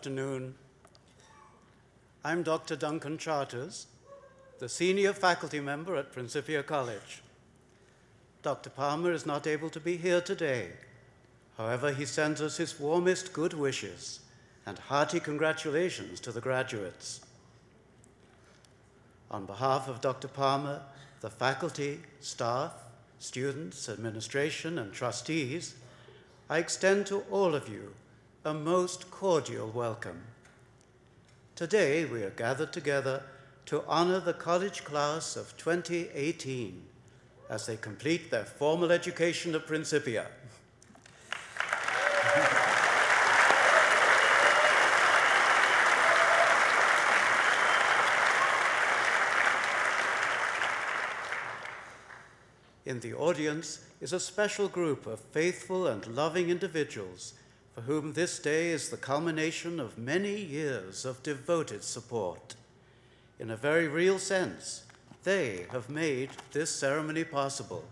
afternoon. I'm Dr. Duncan Charters, the senior faculty member at Principia College. Dr. Palmer is not able to be here today. However, he sends us his warmest good wishes and hearty congratulations to the graduates. On behalf of Dr. Palmer, the faculty, staff, students, administration, and trustees, I extend to all of you a most cordial welcome. Today, we are gathered together to honor the college class of 2018 as they complete their formal education at Principia. In the audience is a special group of faithful and loving individuals for whom this day is the culmination of many years of devoted support. In a very real sense, they have made this ceremony possible.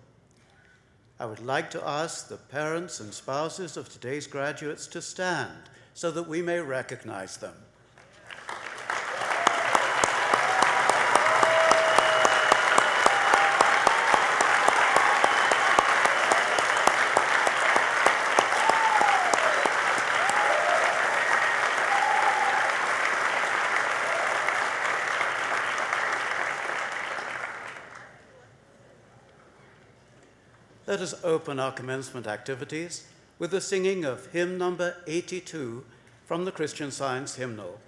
I would like to ask the parents and spouses of today's graduates to stand so that we may recognize them. Let us open our commencement activities with the singing of hymn number 82 from the Christian Science hymnal.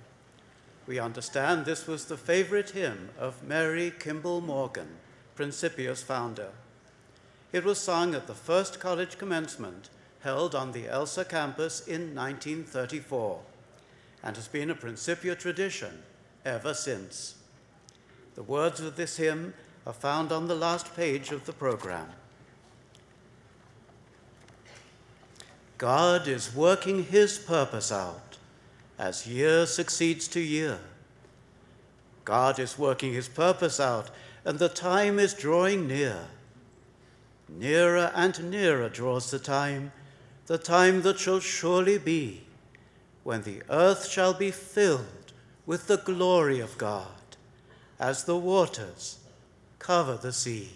We understand this was the favorite hymn of Mary Kimball Morgan, Principia's founder. It was sung at the first college commencement held on the ELSA campus in 1934 and has been a Principia tradition ever since. The words of this hymn are found on the last page of the program. God is working his purpose out as year succeeds to year. God is working his purpose out, and the time is drawing near. Nearer and nearer draws the time that shall surely be, when the earth shall be filled with the glory of God, as the waters cover the sea.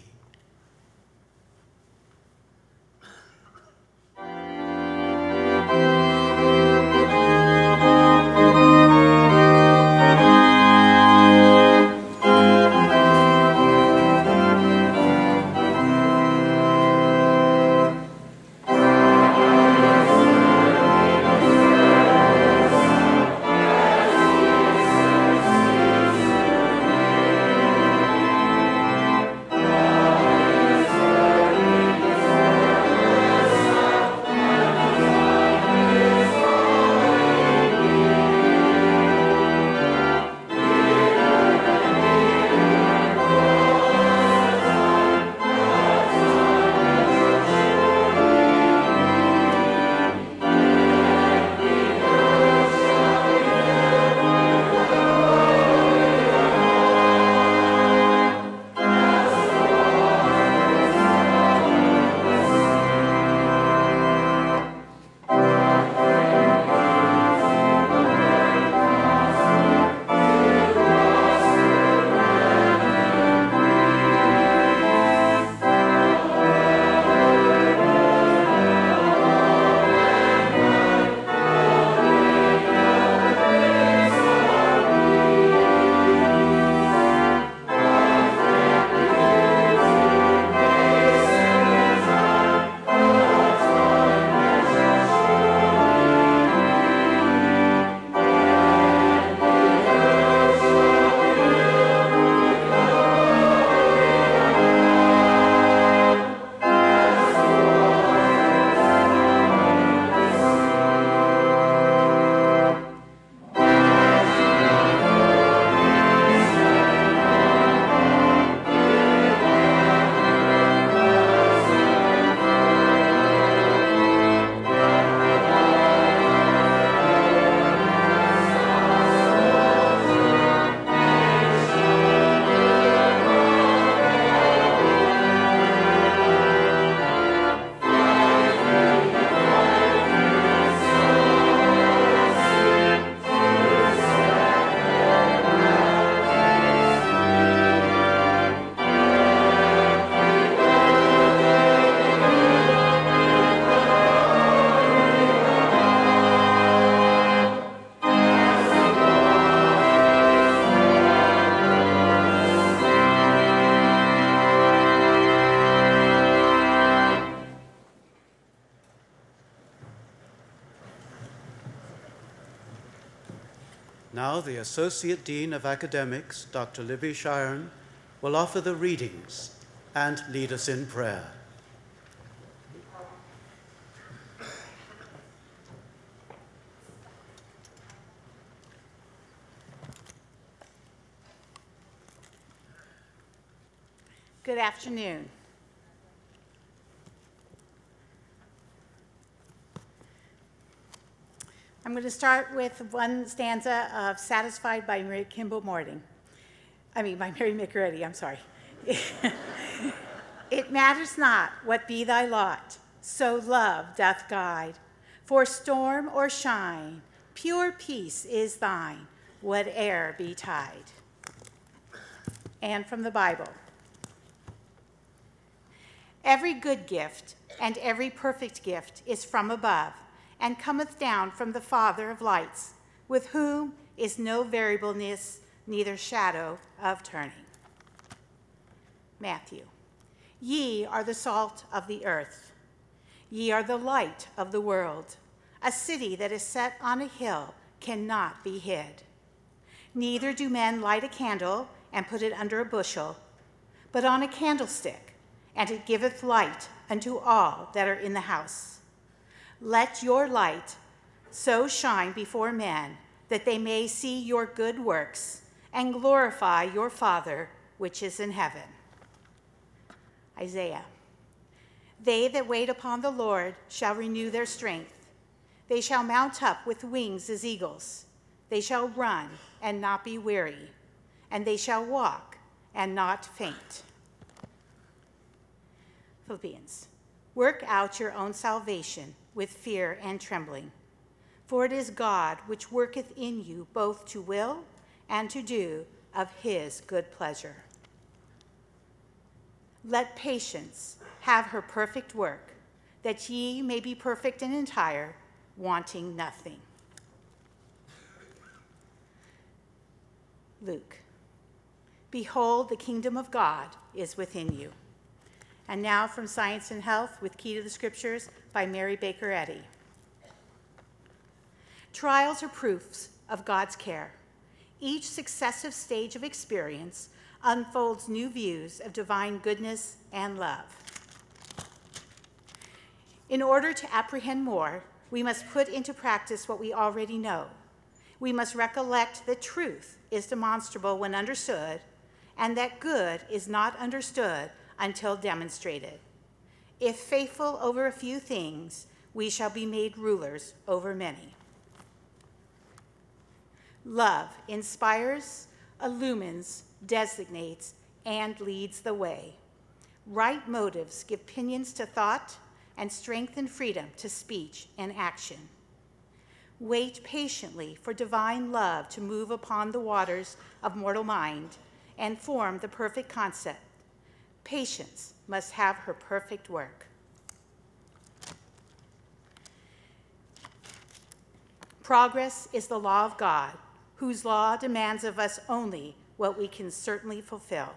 Amen. Now the Associate Dean of Academics, Dr. Libby Shiren, will offer the readings and lead us in prayer. Good afternoon. I'm going to start with one stanza of Satisfied by Mary Kimball Morton. By Mary McReady, I'm sorry. It matters not what be thy lot, so love doth guide. For storm or shine, pure peace is thine, whate'er betide. And from the Bible. Every good gift and every perfect gift is from above, and cometh down from the Father of lights, with whom is no variableness, neither shadow of turning. Matthew. Ye are the salt of the earth. Ye are the light of the world. A city that is set on a hill cannot be hid. Neither do men light a candle and put it under a bushel, but on a candlestick, and it giveth light unto all that are in the house. Let your light so shine before men that they may see your good works and glorify your Father which is in heaven. Isaiah. They that wait upon the Lord shall renew their strength. They shall mount up with wings as eagles. They shall run and not be weary, and they shall walk and not faint. Philippians. Work out your own salvation with fear and trembling. For it is God which worketh in you both to will and to do of his good pleasure. Let patience have her perfect work, that ye may be perfect and entire, wanting nothing. Luke. Behold, the kingdom of God is within you. And now from Science and Health with Key to the Scriptures by Mary Baker Eddy. Trials are proofs of God's care. Each successive stage of experience unfolds new views of divine goodness and love. In order to apprehend more, we must put into practice what we already know. We must recollect that truth is demonstrable when understood, and that good is not understood until demonstrated. If faithful over a few things, we shall be made rulers over many. Love inspires, illumines, designates, and leads the way. Right motives give pinions to thought and strength and freedom to speech and action. Wait patiently for divine love to move upon the waters of mortal mind and form the perfect concept. Patience must have her perfect work. Progress is the law of God, whose law demands of us only what we can certainly fulfill.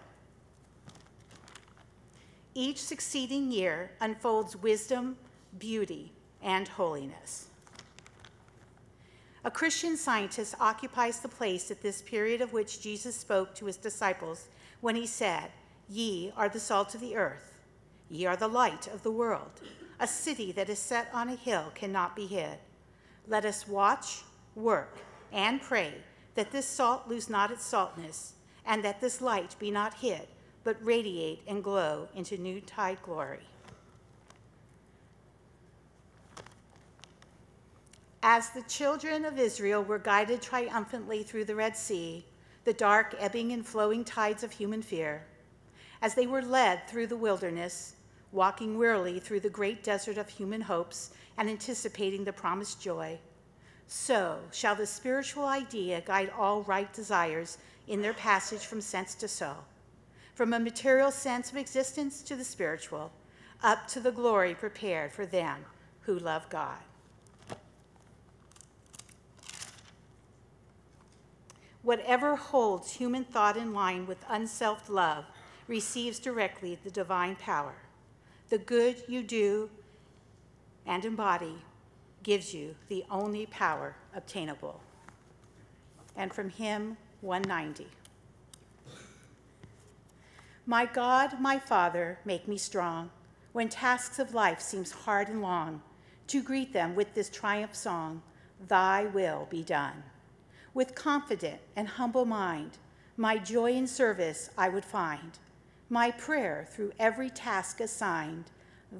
Each succeeding year unfolds wisdom, beauty, and holiness. A Christian Scientist occupies the place at this period of which Jesus spoke to his disciples when he said, Ye are the salt of the earth. Ye are the light of the world. A city that is set on a hill cannot be hid. Let us watch, work, and pray that this salt lose not its saltness, and that this light be not hid, but radiate and glow into noontide glory. As the children of Israel were guided triumphantly through the Red Sea, the dark ebbing and flowing tides of human fear, as they were led through the wilderness, walking wearily through the great desert of human hopes and anticipating the promised joy, so shall the spiritual idea guide all right desires in their passage from sense to soul, from a material sense of existence to the spiritual, up to the glory prepared for them who love God. Whatever holds human thought in line with unselfed love receives directly the divine power. The good you do and embody gives you the only power obtainable. and from hymn 190. My God, my Father, make me strong when tasks of life seems hard and long, to greet them with this triumph song, thy will be done. With confident and humble mind, my joy in service I would find, my prayer through every task assigned,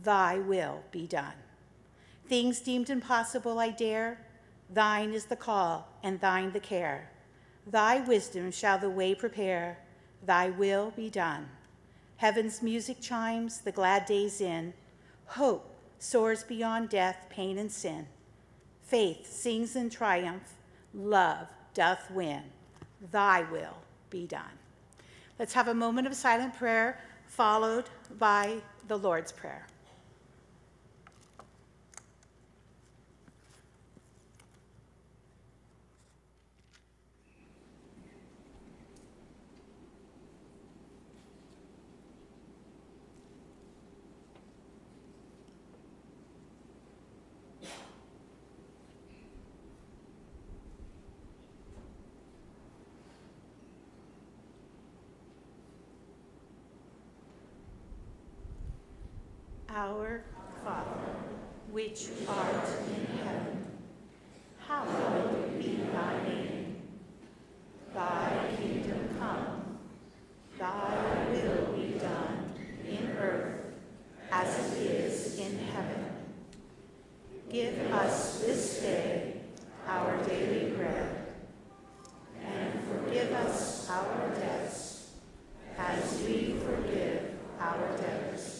thy will be done. Things deemed impossible I dare, thine is the call and thine the care. Thy wisdom shall the way prepare, thy will be done. Heaven's music chimes the glad days in, hope soars beyond death, pain, and sin. Faith sings in triumph, love doth win, thy will be done. Let's have a moment of silent prayer followed by the Lord's Prayer. Our Father, which art in heaven, hallowed be thy name. Thy kingdom come, thy will be done in earth as it is in heaven. Give us this day our daily bread, and forgive us our debts as we forgive our debtors.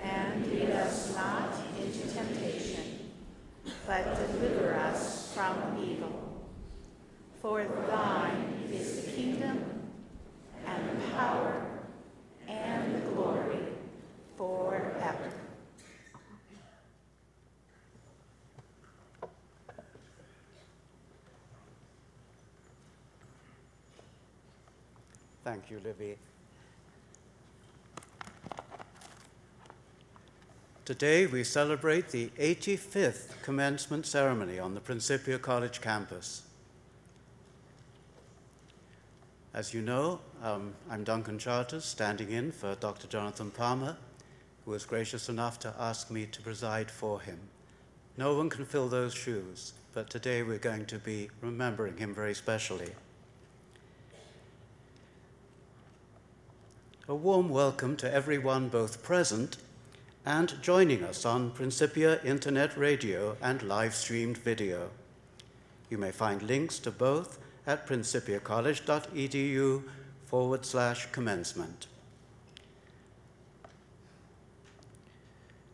And lead us not into temptation, but deliver us from evil. For thine is the kingdom, and the power, and the glory, forever. Thank you, Livy. Today we celebrate the 85th commencement ceremony on the Principia College campus. As you know, I'm Duncan Charters, standing in for Dr. Jonathan Palmer, who was gracious enough to ask me to preside for him. No one can fill those shoes, but today we're going to be remembering him very specially. A warm welcome to everyone both present and joining us on Principia Internet Radio and live-streamed video. You may find links to both at principiacollege.edu/commencement.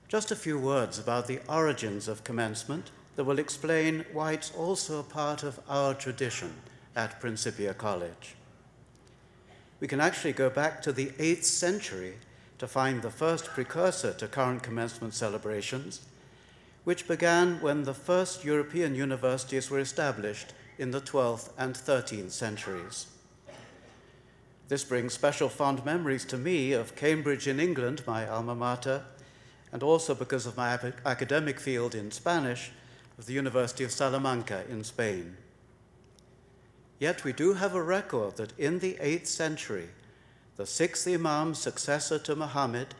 Just a few words about the origins of commencement that will explain why it's also a part of our tradition at Principia College. We can actually go back to the 8th century to find the first precursor to current commencement celebrations, which began when the first European universities were established in the 12th and 13th centuries. This brings special fond memories to me of Cambridge in England, my alma mater, and also because of my academic field in Spanish, of the University of Salamanca in Spain. Yet we do have a record that in the 8th century, the 6th Imam, successor to Muhammad,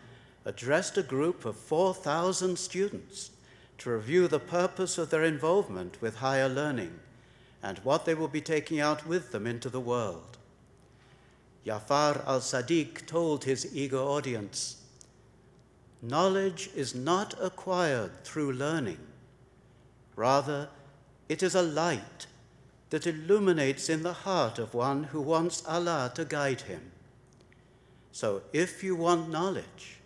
addressed a group of 4,000 students to review the purpose of their involvement with higher learning and what they will be taking out with them into the world. Jafar al-Sadiq told his eager audience, "Knowledge is not acquired through learning. Rather, it is a light that illuminates in the heart of one who wants Allah to guide him. So if you want knowledge,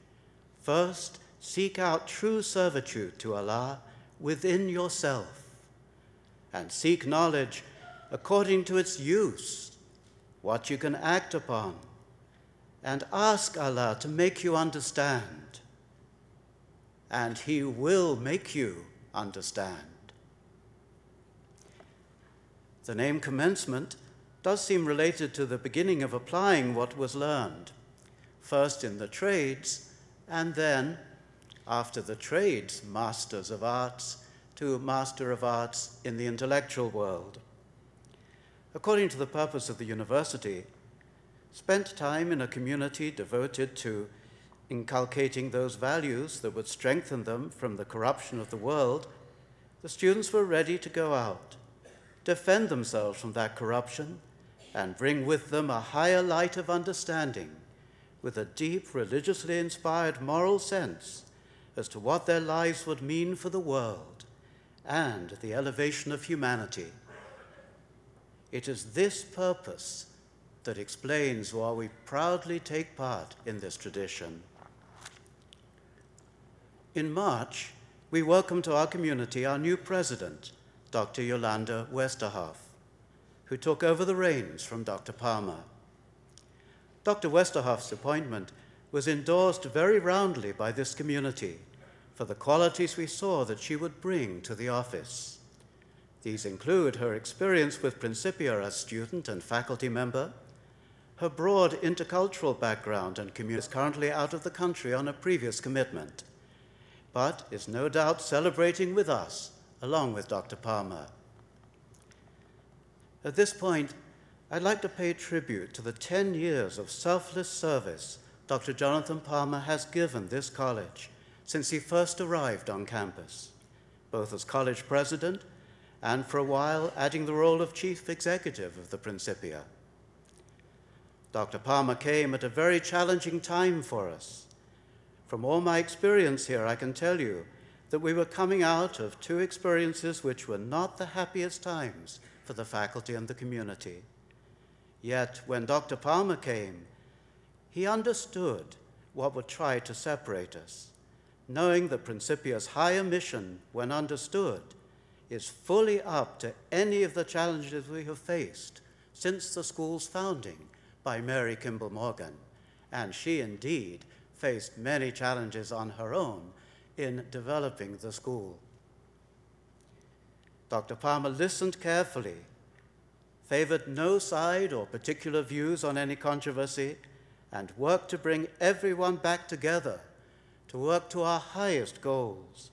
first seek out true servitude to Allah within yourself, and seek knowledge according to its use, what you can act upon, and ask Allah to make you understand, and He will make you understand." The name commencement does seem related to the beginning of applying what was learned, first in the trades, and then, after the trades, masters of arts, to master of arts in the intellectual world. according to the purpose of the university, spent time in a community devoted to inculcating those values that would strengthen them from the corruption of the world, the students were ready to go out, defend themselves from that corruption, and bring with them a higher light of understanding with a deep, religiously inspired moral sense as to what their lives would mean for the world and the elevation of humanity. It is this purpose that explains why we proudly take part in this tradition. In March, we welcomed to our community our new president, Dr. Yolanda Westerhoff, who took over the reins from Dr. Palmer. Dr. Westerhoff's appointment was endorsed very roundly by this community for the qualities we saw that she would bring to the office. These include her experience with Principia as student and faculty member, her broad intercultural background and community is currently out of the country on a previous commitment, but is no doubt celebrating with us, along with Dr. Palmer. At this point, I'd like to pay tribute to the 10 years of selfless service Dr. Jonathan Palmer has given this college since he first arrived on campus, both as college president and for a while adding the role of chief executive of the Principia. Dr. Palmer came at a very challenging time for us. From all my experience here, I can tell you that we were coming out of 2 experiences which were not the happiest times for the faculty and the community. Yet, when Dr. Palmer came, he understood what would try to separate us, knowing that Principia's higher mission, when understood, is fully up to any of the challenges we have faced since the school's founding by Mary Kimball Morgan, and she indeed faced many challenges on her own in developing the school. Dr. Palmer listened carefully, favored no side or particular views on any controversy, and worked to bring everyone back together to work to our highest goals,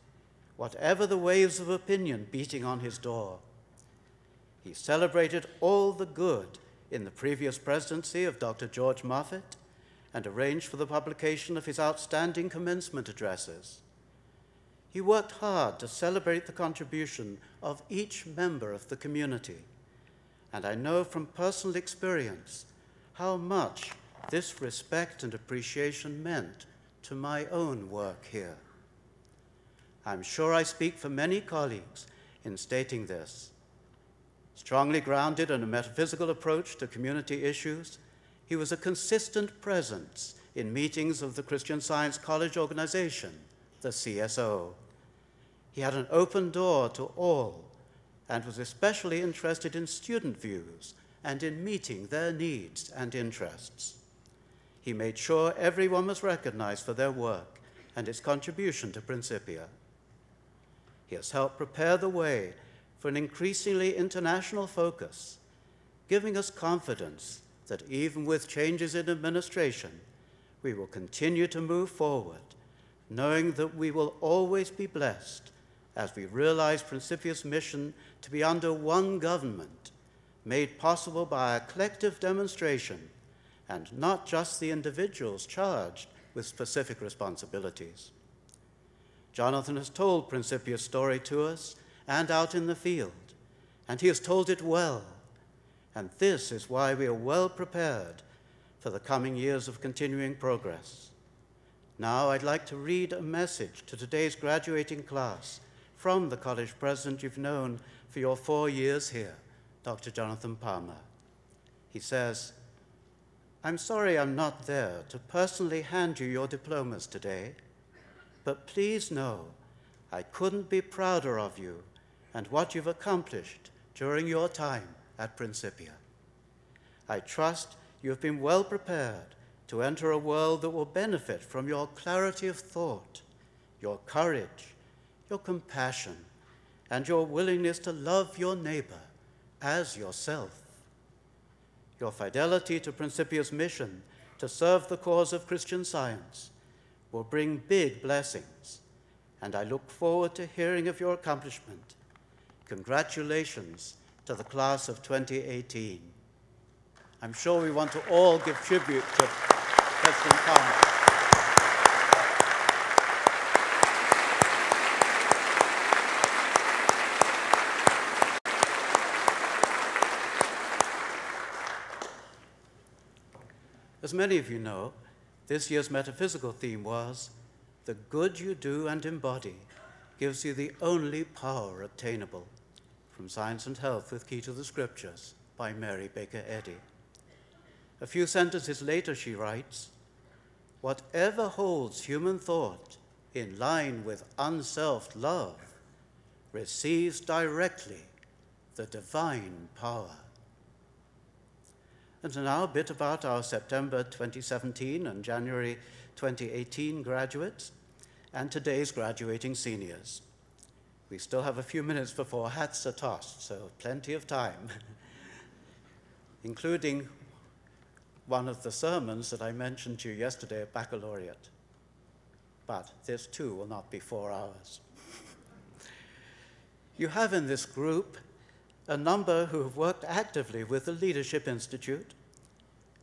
whatever the waves of opinion beating on his door. He celebrated all the good in the previous presidency of Dr. George Moffett and arranged for the publication of his outstanding commencement addresses. He worked hard to celebrate the contribution of each member of the community, and I know from personal experience how much this respect and appreciation meant to my own work here. I'm sure I speak for many colleagues in stating this. Strongly grounded in a metaphysical approach to community issues, he was a consistent presence in meetings of the Christian Science College organization, the CSO. He had an open door to all and was especially interested in student views and in meeting their needs and interests. He made sure everyone was recognized for their work and its contribution to Principia. He has helped prepare the way for an increasingly international focus, giving us confidence that even with changes in administration, we will continue to move forward, knowing that we will always be blessed as we realize Principia's mission to be under one government, made possible by a collective demonstration and not just the individuals charged with specific responsibilities. Jonathan has told Principia's story to us and out in the field, and he has told it well. And this is why we are well prepared for the coming years of continuing progress. Now I'd like to read a message to today's graduating class from the college president you've known for your 4 years here, Dr. Jonathan Palmer. He says, "I'm sorry I'm not there to personally hand you your diplomas today, but please know I couldn't be prouder of you and what you've accomplished during your time at Principia. I trust you have been well prepared to enter a world that will benefit from your clarity of thought, your courage, your compassion, and your willingness to love your neighbor as yourself. Your fidelity to Principia's mission to serve the cause of Christian Science will bring big blessings, and I look forward to hearing of your accomplishment. Congratulations, to the class of 2018. I'm sure we want to all give tribute to President Palmer. As many of you know, this year's metaphysical theme was, "The good you do and embody gives you the only power obtainable," from Science and Health with Key to the Scriptures by Mary Baker Eddy. A few sentences later she writes, "Whatever holds human thought in line with unselfed love receives directly the divine power." And now a bit about our September 2017 and January 2018 graduates and today's graduating seniors. We still have a few minutes before hats are tossed, so plenty of time, including one of the sermons that I mentioned to you yesterday at Baccalaureate. But this too will not be 4 hours. You have in this group a number who have worked actively with the Leadership Institute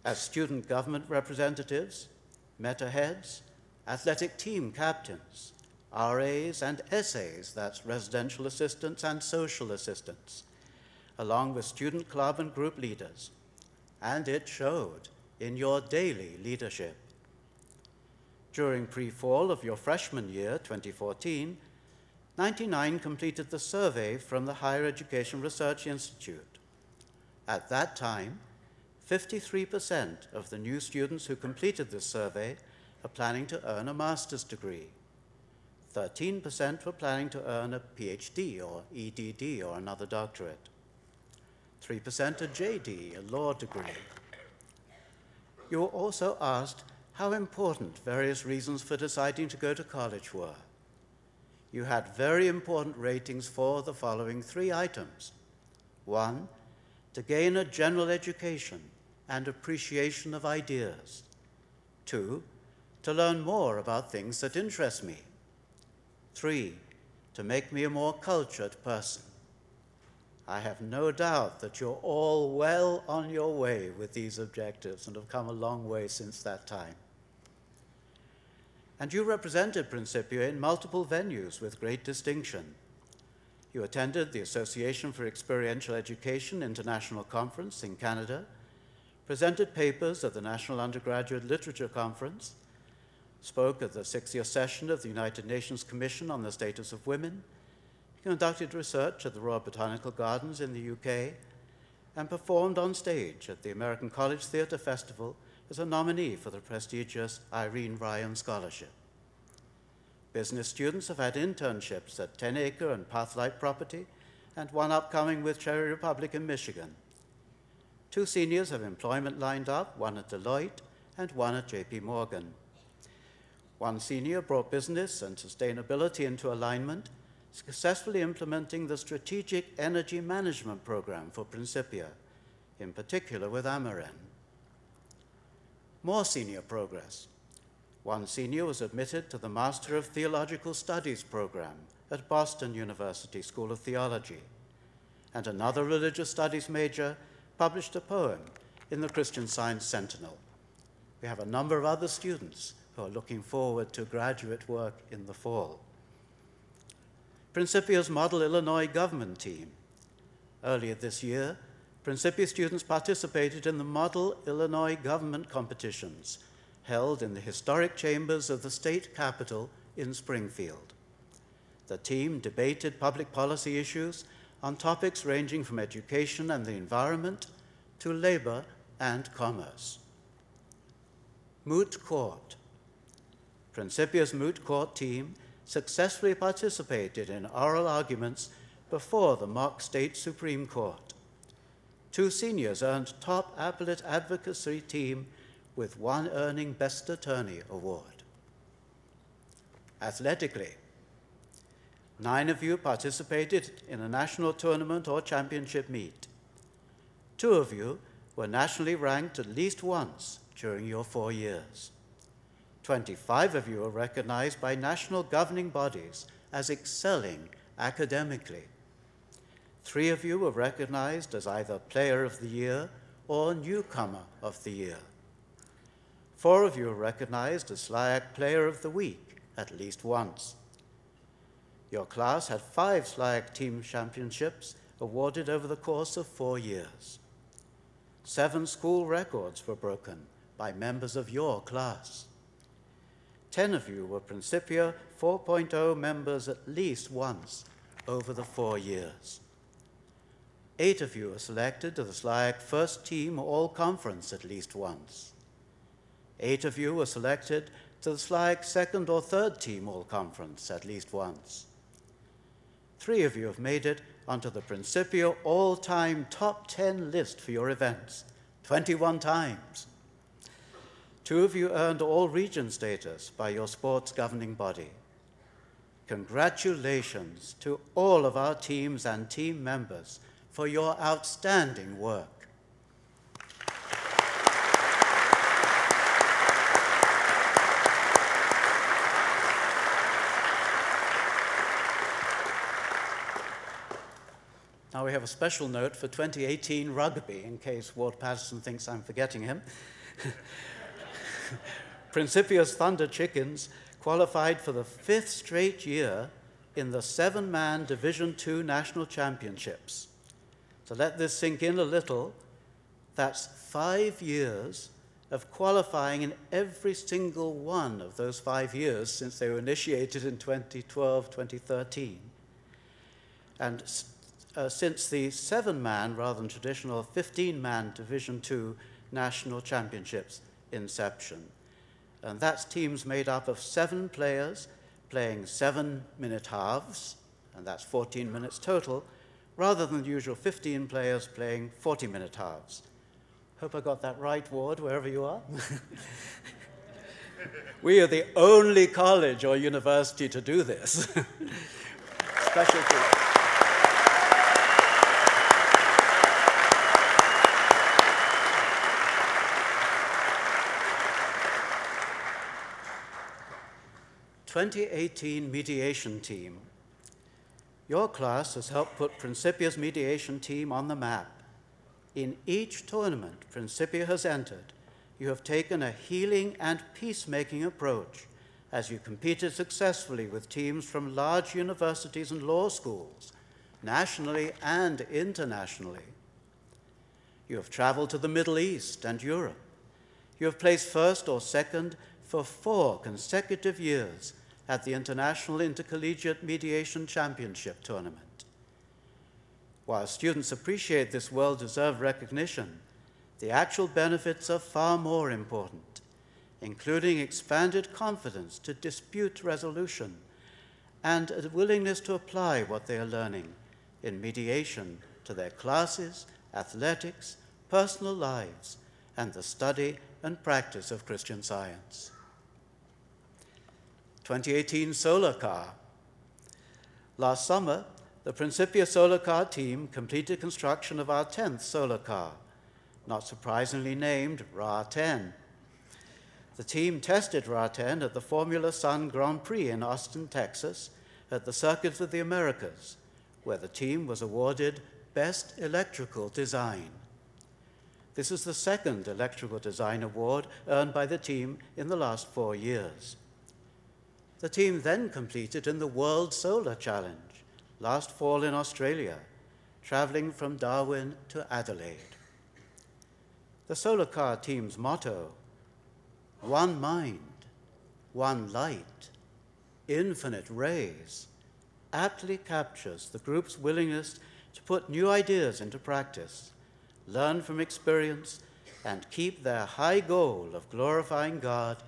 as student government representatives, meta heads, athletic team captains, RAs and SAs, that's residential assistants and social assistants, along with student club and group leaders. And it showed in your daily leadership. During pre-fall of your freshman year, 2014, 99 completed the survey from the Higher Education Research Institute. At that time, 53% of the new students who completed this survey are planning to earn a master's degree. 13% were planning to earn a PhD or EDD or another doctorate. 3% a JD, a law degree. You were also asked how important various reasons for deciding to go to college were. You had very important ratings for the following 3 items. 1, to gain a general education and appreciation of ideas. 2, to learn more about things that interest me. 3, to make me a more cultured person. I have no doubt that you're all well on your way with these objectives and have come a long way since that time. And you represented Principia in multiple venues with great distinction. You attended the Association for Experiential Education International Conference in Canada, presented papers at the National Undergraduate Literature Conference, spoke at the 60th session of the United Nations Commission on the Status of Women, conducted research at the Royal Botanical Gardens in the UK, and performed on stage at the American College Theatre Festival as a nominee for the prestigious Irene Ryan Scholarship. Business students have had internships at 10 Acre and Pathlight Property, and one upcoming with Cherry Republic in Michigan. 2 seniors have employment lined up, one at Deloitte and one at JP Morgan. 1 senior brought business and sustainability into alignment, successfully implementing the Strategic Energy Management Program for Principia, in particular with Ameren. More senior progress. 1 senior was admitted to the Master of Theological Studies program at Boston University School of Theology, and another religious studies major published a poem in the Christian Science Sentinel. We have a number of other students who are looking forward to graduate work in the fall. Principia's Model Illinois Government Team. Earlier this year, Principia students participated in the Model Illinois Government competitions held in the historic chambers of the state capitol in Springfield. The team debated public policy issues on topics ranging from education and the environment to labor and commerce. Moot Court. Principia's Moot Court team successfully participated in oral arguments before the mock state Supreme Court. 2 seniors earned top appellate advocacy team with 1 earning Best Attorney award. Athletically, 9 of you participated in a national tournament or championship meet. 2 of you were nationally ranked at least once during your 4 years. 25 of you are recognized by national governing bodies as excelling academically. 3 of you were recognized as either Player of the Year or Newcomer of the Year. 4 of you were recognized as SLIAC Player of the Week at least once. Your class had 5 SLIAC team championships awarded over the course of 4 years. 7 school records were broken by members of your class. 10 of you were Principia 4.0 members at least once over the 4 years. 8 of you were selected to the SLIAC First Team All-Conference at least once. 8 of you were selected to the SLIAC Second or Third Team All-Conference at least once. 3 of you have made it onto the Principia all-time top 10 list for your events, 21 times. 2 of you earned all-region status by your sports governing body. Congratulations to all of our teams and team members for your outstanding work. Now we have a special note for 2018 rugby, in case Ward Patterson thinks I'm forgetting him. Principia's Thunder Chickens qualified for the 5th straight year in the 7-man Division II National Championships. So let this sink in a little. That's 5 years of qualifying in every single one of those 5 years since they were initiated in 2012, 2013. And since the 7-man rather than traditional 15-man Division II National Championships inception. And that's teams made up of 7 players playing 7-minute halves, and that's 14 minutes total, rather than the usual 15 players playing 40-minute halves. Hope I got that right, Ward, wherever you are. We are the only college or university to do this. Special treatment. The 2018 mediation team. Your class has helped put Principia's mediation team on the map. In each tournament Principia has entered, you have taken a healing and peacemaking approach as you competed successfully with teams from large universities and law schools, nationally and internationally. You have traveled to the Middle East and Europe. You have placed first or second for 4 consecutive years at the International Intercollegiate Mediation Championship Tournament. While students appreciate this well-deserved recognition, the actual benefits are far more important, including expanded confidence to dispute resolution and a willingness to apply what they are learning in mediation to their classes, athletics, personal lives, and the study and practice of Christian Science. 2018 Solar Car. Last summer, the Principia Solar Car team completed construction of our 10th solar car, not surprisingly named RA-10. The team tested RA-10 at the Formula Sun Grand Prix in Austin, Texas, at the Circuit of the Americas, where the team was awarded Best Electrical Design. This is the 2nd Electrical Design Award earned by the team in the last 4 years. The team then competed in the World Solar Challenge last fall in Australia, traveling from Darwin to Adelaide. The Solar Car team's motto, "One mind, one light, infinite rays," aptly captures the group's willingness to put new ideas into practice, learn from experience, and keep their high goal of glorifying God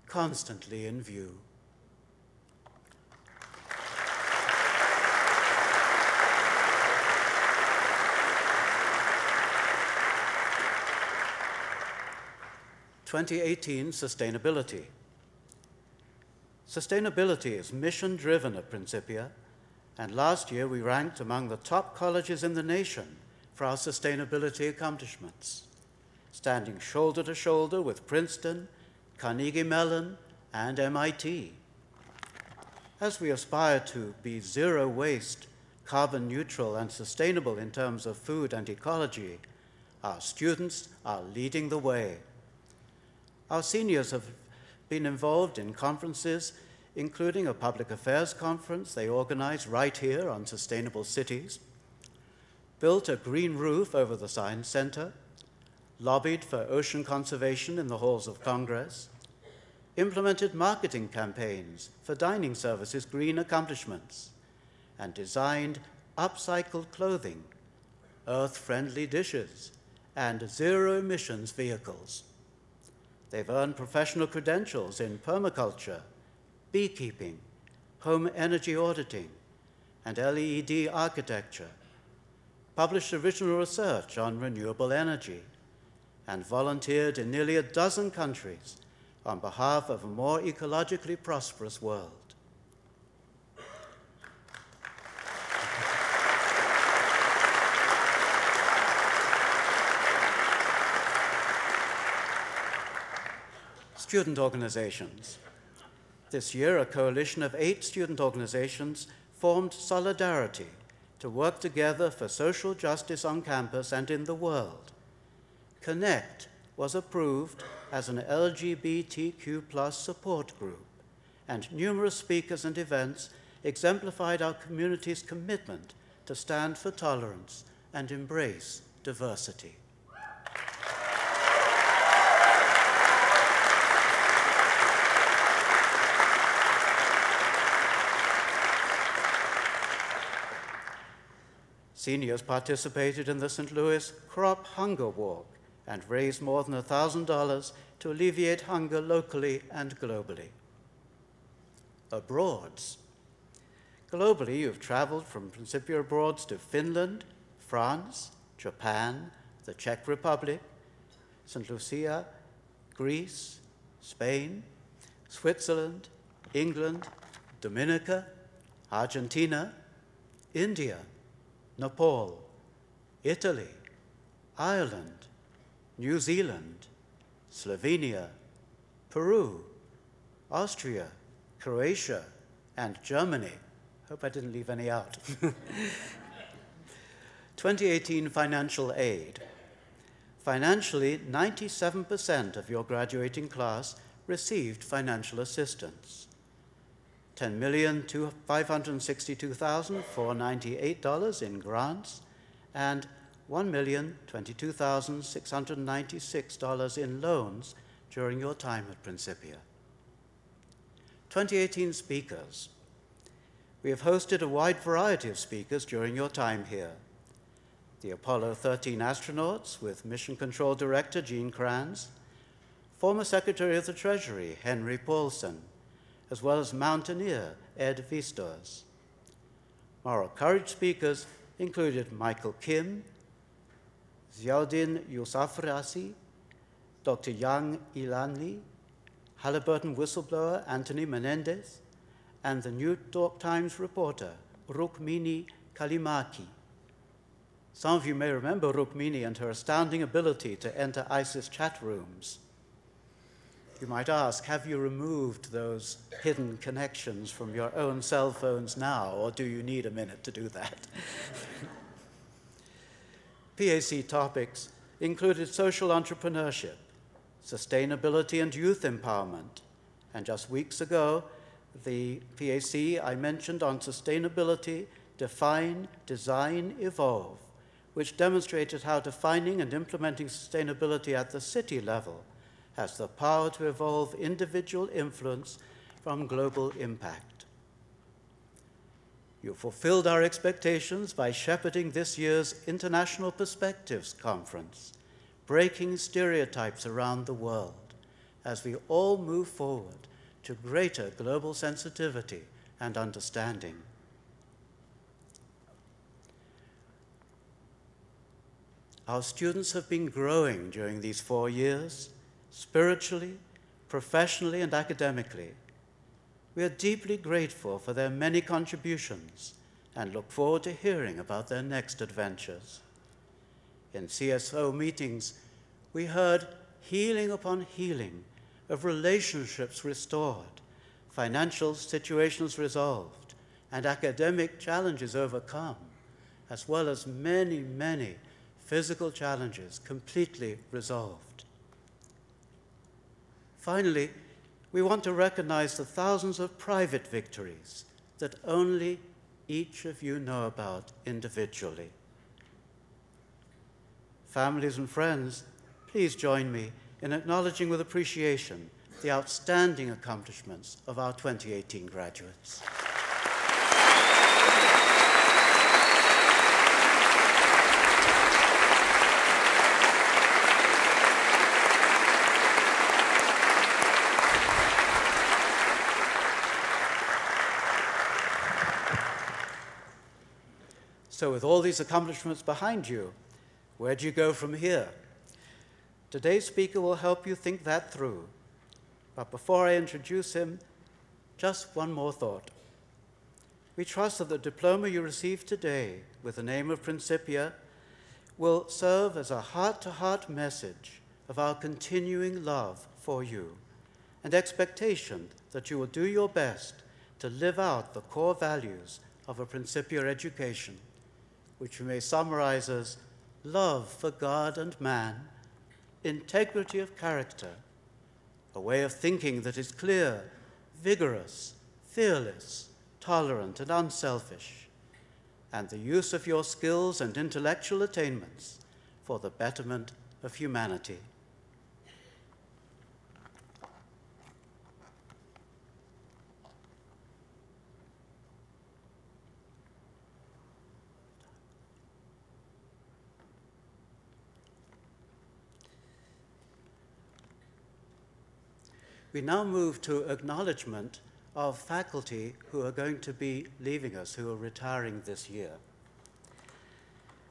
constantly in view. (2018) Sustainability. Sustainability is mission-driven at Principia, and last year we ranked among the top colleges in the nation for our sustainability accomplishments, standing shoulder to shoulder with Princeton, Carnegie Mellon, and MIT. As we aspire to be zero waste, carbon neutral and sustainable in terms of food and ecology, our students are leading the way. Our seniors have been involved in conferences, including a public affairs conference they organized right here on sustainable cities, built a green roof over the Science Center, lobbied for ocean conservation in the halls of Congress, implemented marketing campaigns for dining services' green accomplishments, and designed upcycled clothing, earth-friendly dishes, and zero-emissions vehicles. They've earned professional credentials in permaculture, beekeeping, home energy auditing, and LED architecture, published original research on renewable energy, and volunteered in nearly a dozen countries on behalf of a more ecologically prosperous world. Student organizations. This year, a coalition of 8 student organizations formed Solidarity to work together for social justice on campus and in the world. Connect was approved as an LGBTQ+ support group, and numerous speakers and events exemplified our community's commitment to stand for tolerance and embrace diversity. Seniors participated in the St. Louis Crop Hunger Walk and raised more than $1,000 to alleviate hunger locally and globally. Abroads. Globally, you've traveled from Principia Abroads to Finland, France, Japan, the Czech Republic, St. Lucia, Greece, Spain, Switzerland, England, Dominica, Argentina, India, Nepal, Italy, Ireland, New Zealand, Slovenia, Peru, Austria, Croatia, and Germany. Hope I didn't leave any out. 2018 financial aid. Financially, 97% of your graduating class received financial assistance. $10,562,498 in grants and $1,022,696 in loans during your time at Principia. 2018 speakers. We have hosted a wide variety of speakers during your time here. The Apollo 13 astronauts with Mission Control Director Gene Kranz, former Secretary of the Treasury Henry Paulson, as well as mountaineer Ed Vistos. Moral courage speakers included Michael Kim, Ziauddin Yousafzai, Dr. Yang Ilanli, Halliburton whistleblower Anthony Menendez, and the New York Times reporter Rukmini Kalimaki. Some of you may remember Rukmini and her astounding ability to enter ISIS chat rooms. You might ask, have you removed those hidden connections from your own cell phones now, or do you need a minute to do that? PAC topics included social entrepreneurship, sustainability and youth empowerment, and just weeks ago, the PAC I mentioned on sustainability, Define, Design, Evolve, which demonstrated how defining and implementing sustainability at the city level has the power to evolve individual influence from global impact. You fulfilled our expectations by shepherding this year's International Perspectives Conference, breaking stereotypes around the world as we all move forward to greater global sensitivity and understanding. Our students have been growing during these 4 years, spiritually, professionally, and academically. We are deeply grateful for their many contributions and look forward to hearing about their next adventures. In CSO meetings, we heard healing upon healing of relationships restored, financial situations resolved, and academic challenges overcome, as well as many, many physical challenges completely resolved. Finally, we want to recognize the thousands of private victories that only each of you know about individually. Families and friends, please join me in acknowledging with appreciation the outstanding accomplishments of our 2018 graduates. So with all these accomplishments behind you, where do you go from here? Today's speaker will help you think that through. But before I introduce him, just one more thought. We trust that the diploma you receive today with the name of Principia will serve as a heart-to-heart message of our continuing love for you and expectation that you will do your best to live out the core values of a Principia education, which we may summarize as love for God and man, integrity of character, a way of thinking that is clear, vigorous, fearless, tolerant, and unselfish, and the use of your skills and intellectual attainments for the betterment of humanity. We now move to acknowledgement of faculty who are going to be leaving us, who are retiring this year.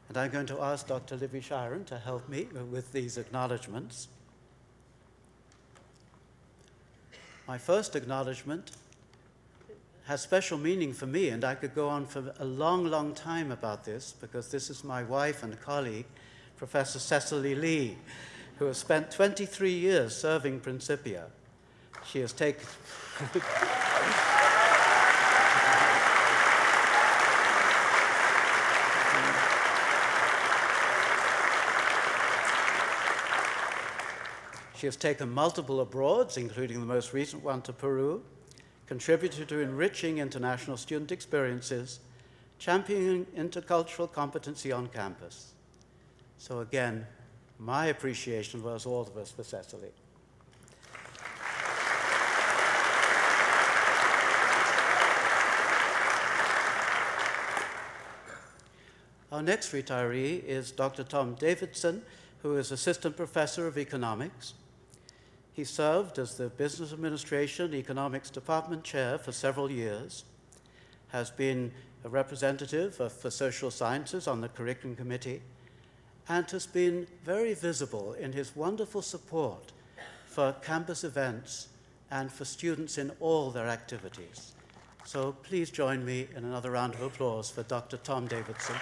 And I'm going to ask Dr. Libby Shiren to help me with these acknowledgements. My first acknowledgement has special meaning for me, and I could go on for a long, long time about this, because this is my wife and colleague, Professor Cecily Lee, who has spent 23 years serving Principia. She has taken... She has taken multiple abroads, including the most recent one to Peru, contributed to enriching international student experiences, championing intercultural competency on campus. So again, my appreciation was all of us for Cecily. Our next retiree is Dr. Tom Davidson, who is Assistant Professor of Economics. He served as the Business Administration Economics Department Chair for several years, has been a representative for social sciences on the Curriculum Committee, and has been very visible in his wonderful support for campus events and for students in all their activities. So please join me in another round of applause for Dr. Tom Davidson.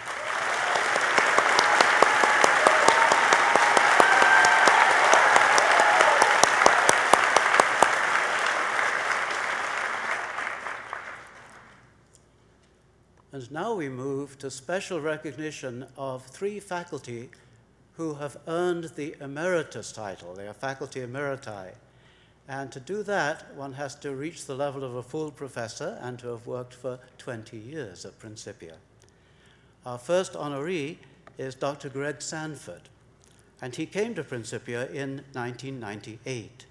And now we move to special recognition of 3 faculty who have earned the emeritus title. They are faculty emeriti. And to do that, one has to reach the level of a full professor and to have worked for 20 years at Principia. Our first honoree is Dr. Greg Sanford, and he came to Principia in 1998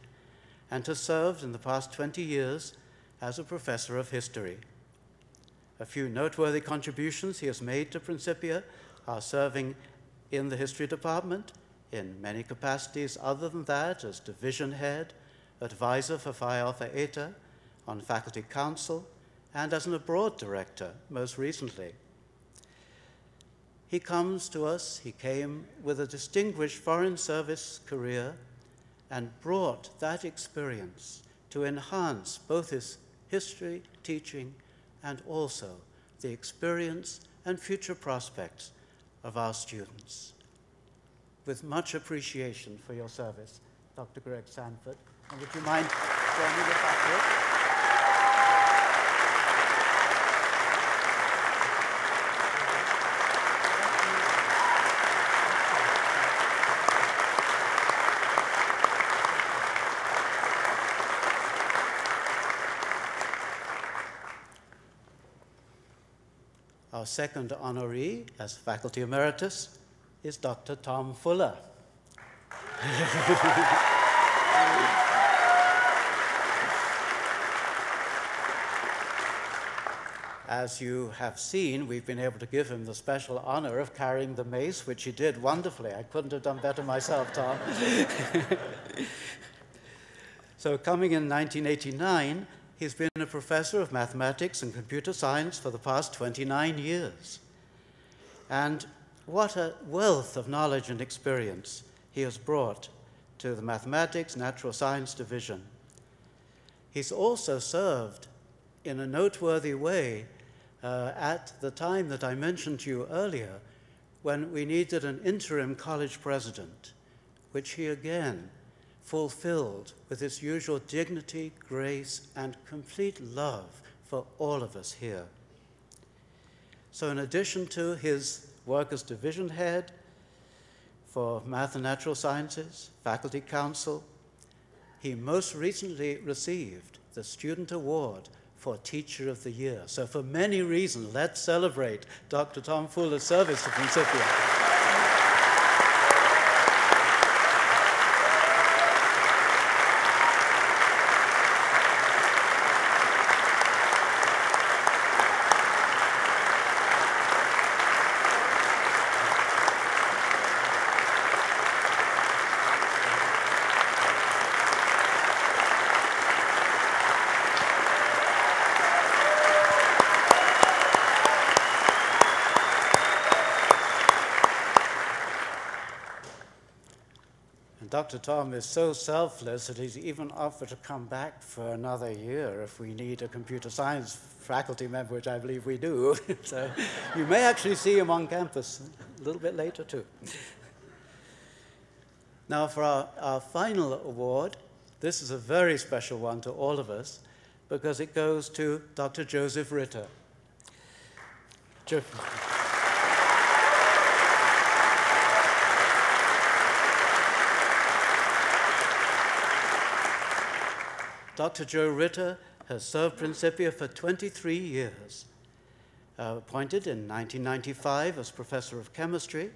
and has served in the past 20 years as a professor of history. A few noteworthy contributions he has made to Principia are serving in the history department, in many capacities other than that, as division head, advisor for Phi Alpha Eta, on faculty council, and as an abroad director, most recently. He comes to us, he came with a distinguished foreign service career and brought that experience to enhance both his history, teaching, and also the experience and future prospects of our students. With much appreciation for your service, Dr. Greg Sanford. And would you mind joining us up here? Our second honoree as faculty emeritus is Dr. Tom Fuller. As you have seen, we've been able to give him the special honor of carrying the mace, which he did wonderfully. I couldn't have done better myself, Tom. So coming in 1989, he's been a professor of mathematics and computer science for the past 29 years. And what a wealth of knowledge and experience he has brought to the Mathematics Natural Science Division. He's also served in a noteworthy way at the time that I mentioned to you earlier, when we needed an interim college president, which he again fulfilled with his usual dignity, grace, and complete love for all of us here. So in addition to his work as division head for Math and Natural Sciences, Faculty Council, he most recently received the Student Award for Teacher of the Year. So for many reasons, let's celebrate Dr. Tom Fuller's service to Principia. Dr. Tom is so selfless that he's even offered to come back for another year if we need a computer science faculty member, which I believe we do. So you may actually see him on campus a little bit later too. Now for our final award, this is a very special one to all of us because it goes to Dr. Joseph Ritter. Dr. Joe Ritter has served Principia for 23 years, appointed in 1995 as professor of chemistry,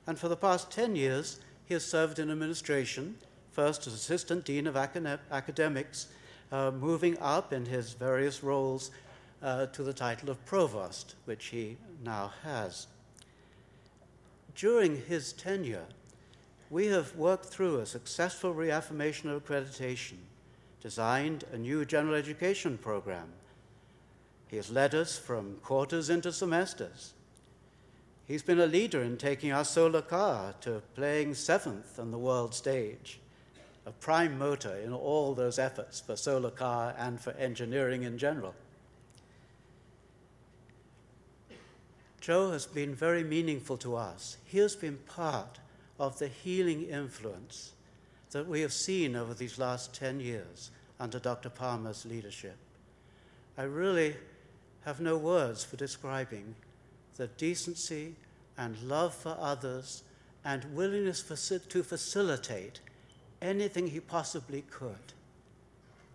and for the past 10 years he has served in administration, first as assistant dean of academics, moving up in his various roles to the title of provost, which he now has. During his tenure, we have worked through a successful reaffirmation of accreditation, designed a new general education program. He has led us from quarters into semesters. He's been a leader in taking our solar car to playing 7th on the world stage, a prime motor in all those efforts for solar car and for engineering in general. Joe has been very meaningful to us. He has been part of the healing influence that we have seen over these last 10 years under Dr. Palmer's leadership. I really have no words for describing the decency and love for others and willingness to facilitate anything he possibly could.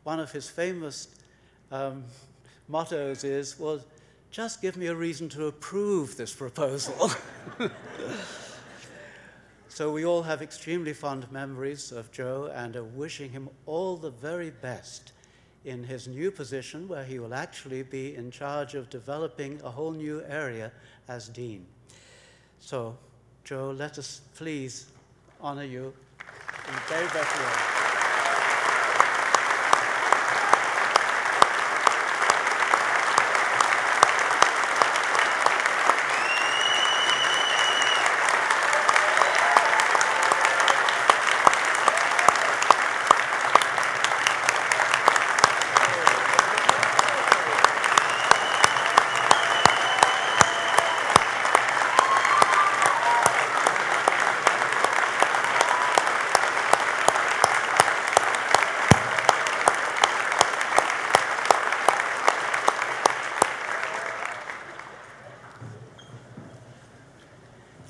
One of his famous mottos is, well, just give me a reason to approve this proposal. So we all have extremely fond memories of Joe and are wishing him all the very best in his new position, where he will actually be in charge of developing a whole new area as dean. So, Joe, let us please honor you in the very best way.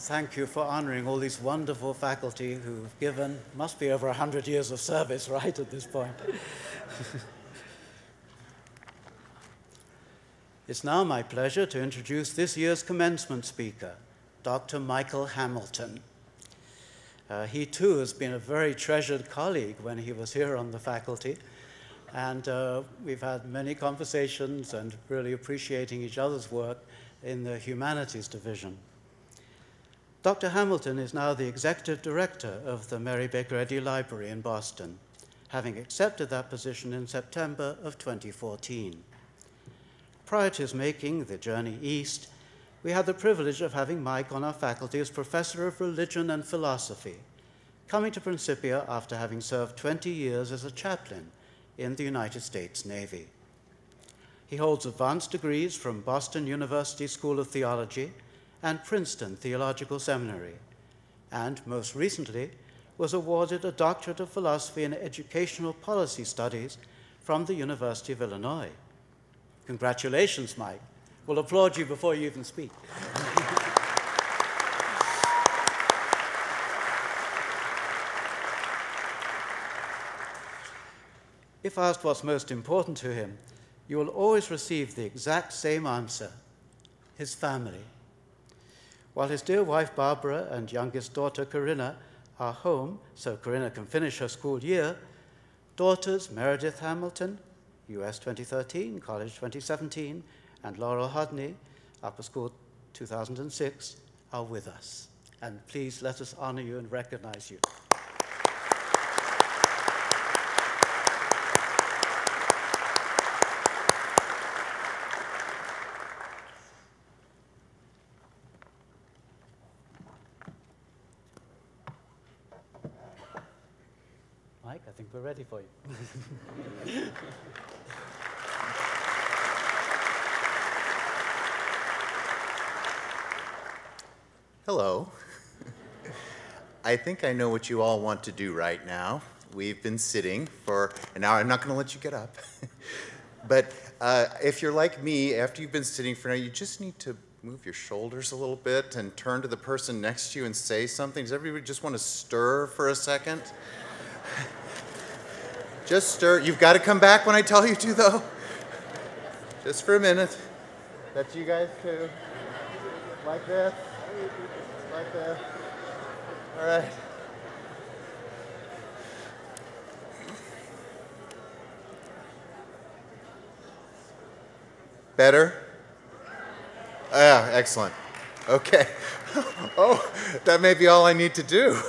Thank you for honoring all these wonderful faculty who've given, must be over 100 years of service, right, at this point. It's now my pleasure to introduce this year's commencement speaker, Dr. Michael Hamilton. He too has been a very treasured colleague when he was here on the faculty, and we've had many conversations and really appreciating each other's work in the Humanities Division. Dr. Hamilton is now the Executive Director of the Mary Baker Eddy Library in Boston, having accepted that position in September of 2014. Prior to his making the journey east, we had the privilege of having Mike on our faculty as Professor of Religion and Philosophy, coming to Principia after having served 20 years as a chaplain in the United States Navy. He holds advanced degrees from Boston University School of Theology and Princeton Theological Seminary, and most recently was awarded a Doctorate of Philosophy in Educational Policy Studies from the University of Illinois. Congratulations, Mike. We'll applaud you before you even speak. If asked what's most important to him, you will always receive the exact same answer: his family. While his dear wife Barbara and youngest daughter Corinna are home so Corinna can finish her school year, daughters Meredith Hamilton, US 2013, College 2017, and Laurel Hodney, Upper School 2006, are with us. And please let us honor you and recognize you. Mike, I think we're ready for you. Hello. I think I know what you all want to do right now. We've been sitting for an hour. I'm not going to let you get up. But if you're like me, after you've been sitting for an hour, you just need to move your shoulders a little bit and turn to the person next to you and say something. Does everybody just want to stir for a second? Just stir. You've got to come back when I tell you to, though. Just for a minute. That's you guys, too. Like this. Like this. All right. Better? Yeah, excellent. Okay. Oh, that may be all I need to do.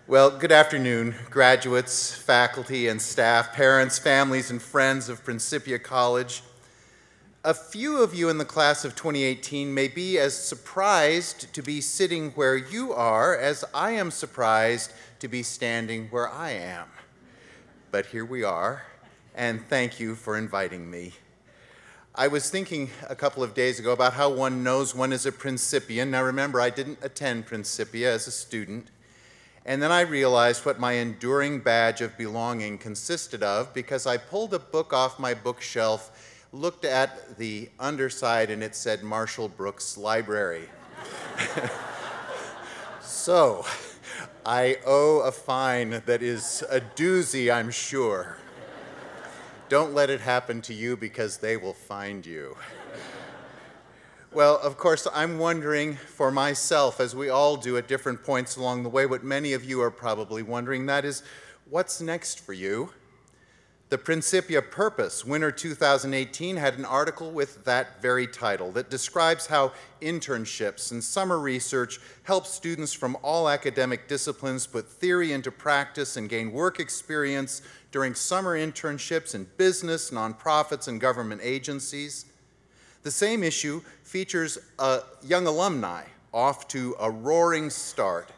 Well, good afternoon, graduates, faculty and staff, parents, families, and friends of Principia College. A few of you in the class of 2018 may be as surprised to be sitting where you are as I am surprised to be standing where I am. But here we are, and thank you for inviting me. I was thinking a couple of days ago about how one knows one is a Principian. Now remember, I didn't attend Principia as a student. And then I realized what my enduring badge of belonging consisted of because I pulled a book off my bookshelf, looked at the underside, and it said Marshall Brooks Library. So, I owe a fine that is a doozy, I'm sure. Don't let it happen to you because they will find you. Well, of course, I'm wondering for myself, as we all do at different points along the way, what many of you are probably wondering, that is, what's next for you? The Principia Purpose, winter 2018, had an article with that very title that describes how internships and summer research help students from all academic disciplines put theory into practice and gain work experience during summer internships in business, nonprofits, and government agencies. The same issue features young alumni off to a roaring start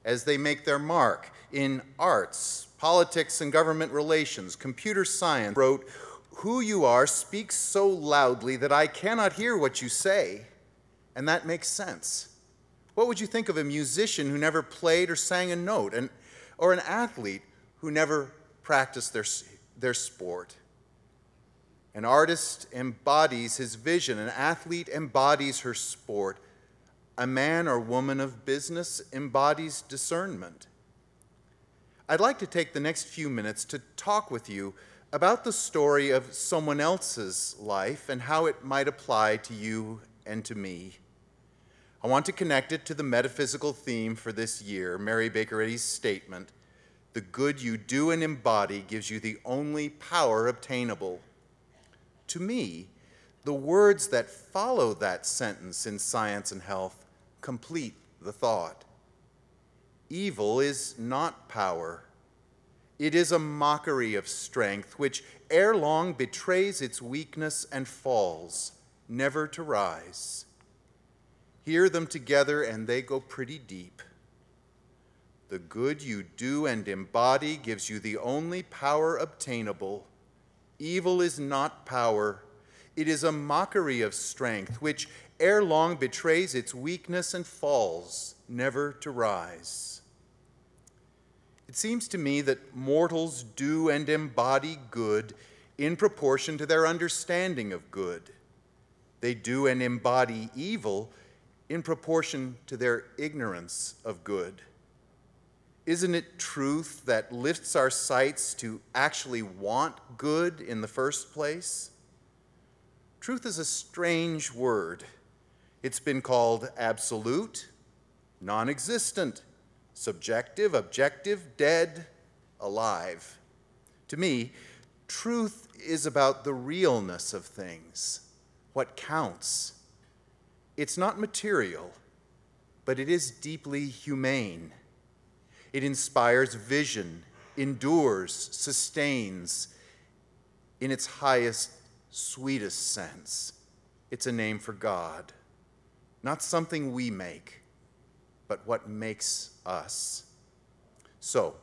as they make their mark in arts, politics and government relations, computer science. Wrote, "Who you are speaks so loudly that I cannot hear what you say," and that makes sense. What would you think of a musician who never played or sang a note, or an athlete who never practiced their sport? An artist embodies his vision, an athlete embodies her sport, a man or woman of business embodies discernment. I'd like to take the next few minutes to talk with you about the story of someone else's life and how it might apply to you and to me. I want to connect it to the metaphysical theme for this year, Mary Baker Eddy's statement, "The good you do and embody gives you the only power obtainable." To me, the words that follow that sentence in Science and Health complete the thought. Evil is not power. It is a mockery of strength, which ere long betrays its weakness and falls, never to rise. Hear them together, and they go pretty deep. The good you do and embody gives you the only power obtainable. Evil is not power. It is a mockery of strength, which ere long betrays its weakness and falls, never to rise. It seems to me that mortals do and embody good in proportion to their understanding of good. They do and embody evil in proportion to their ignorance of good. Isn't it truth that lifts our sights to actually want good in the first place? Truth is a strange word. It's been called absolute, non-existent, subjective, objective, dead, alive. To me, truth is about the realness of things, what counts. It's not material, but it is deeply humane. It inspires vision, endures, sustains. In its highest, sweetest sense, it's a name for God, not something we make, but what makes us. So,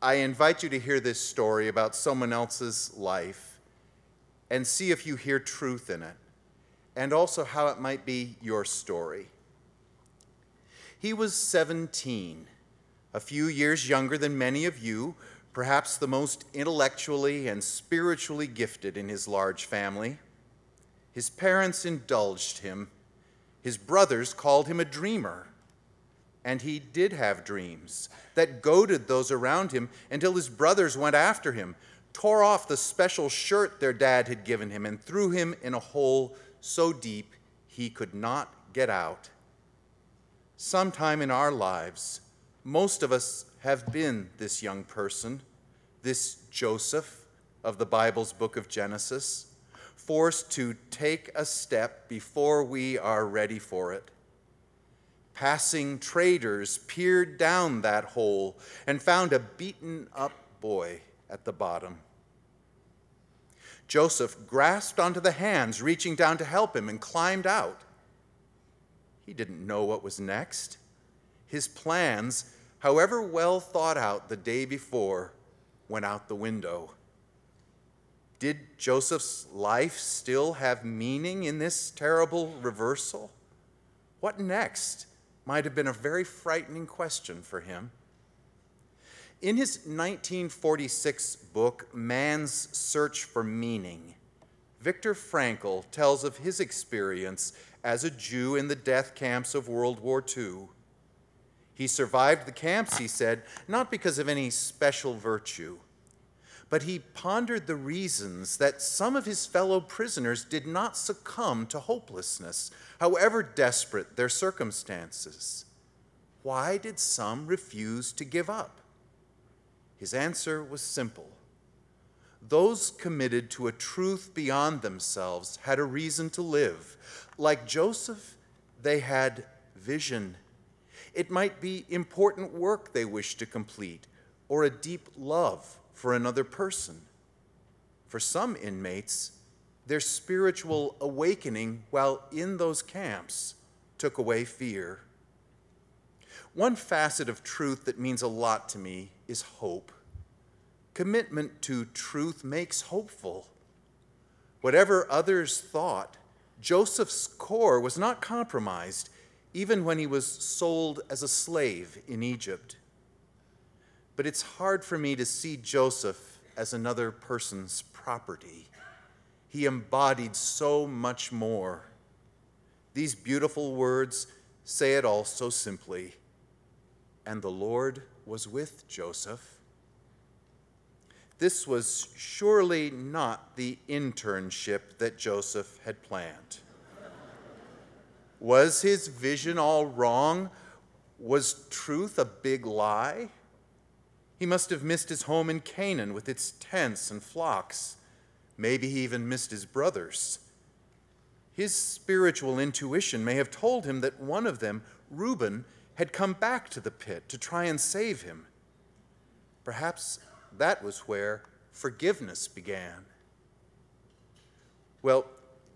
I invite you to hear this story about someone else's life and see if you hear truth in it, and also how it might be your story. He was 17, a few years younger than many of you, perhaps the most intellectually and spiritually gifted in his large family. His parents indulged him. His brothers called him a dreamer. And he did have dreams that goaded those around him until his brothers went after him, tore off the special shirt their dad had given him, and threw him in a hole so deep he could not get out. Sometime in our lives, most of us have been this young person, this Joseph of the Bible's book of Genesis, forced to take a step before we are ready for it. Passing traders peered down that hole and found a beaten-up boy at the bottom. Joseph grasped onto the hands reaching down to help him and climbed out. He didn't know what was next. His plans, however well thought out the day before, went out the window. Did Joseph's life still have meaning in this terrible reversal? What next might have been a very frightening question for him. In his 1946 book, Man's Search for Meaning, Viktor Frankl tells of his experience as a Jew in the death camps of World War II. He survived the camps, he said, not because of any special virtue, but he pondered the reasons that some of his fellow prisoners did not succumb to hopelessness, however desperate their circumstances. Why did some refuse to give up? His answer was simple. Those committed to a truth beyond themselves had a reason to live. Like Joseph, they had vision. It might be important work they wished to complete, or a deep love for another person. For some inmates, their spiritual awakening while in those camps took away fear. One facet of truth that means a lot to me is hope. Commitment to truth makes hopeful. Whatever others thought, Joseph's core was not compromised, even when he was sold as a slave in Egypt. But it's hard for me to see Joseph as another person's property. He embodied so much more. These beautiful words say it all so simply. And the Lord was with Joseph. This was surely not the internship that Joseph had planned. Was his vision all wrong? Was truth a big lie? He must have missed his home in Canaan with its tents and flocks. Maybe he even missed his brothers. His spiritual intuition may have told him that one of them, Reuben, had come back to the pit to try and save him. Perhaps that was where forgiveness began. Well,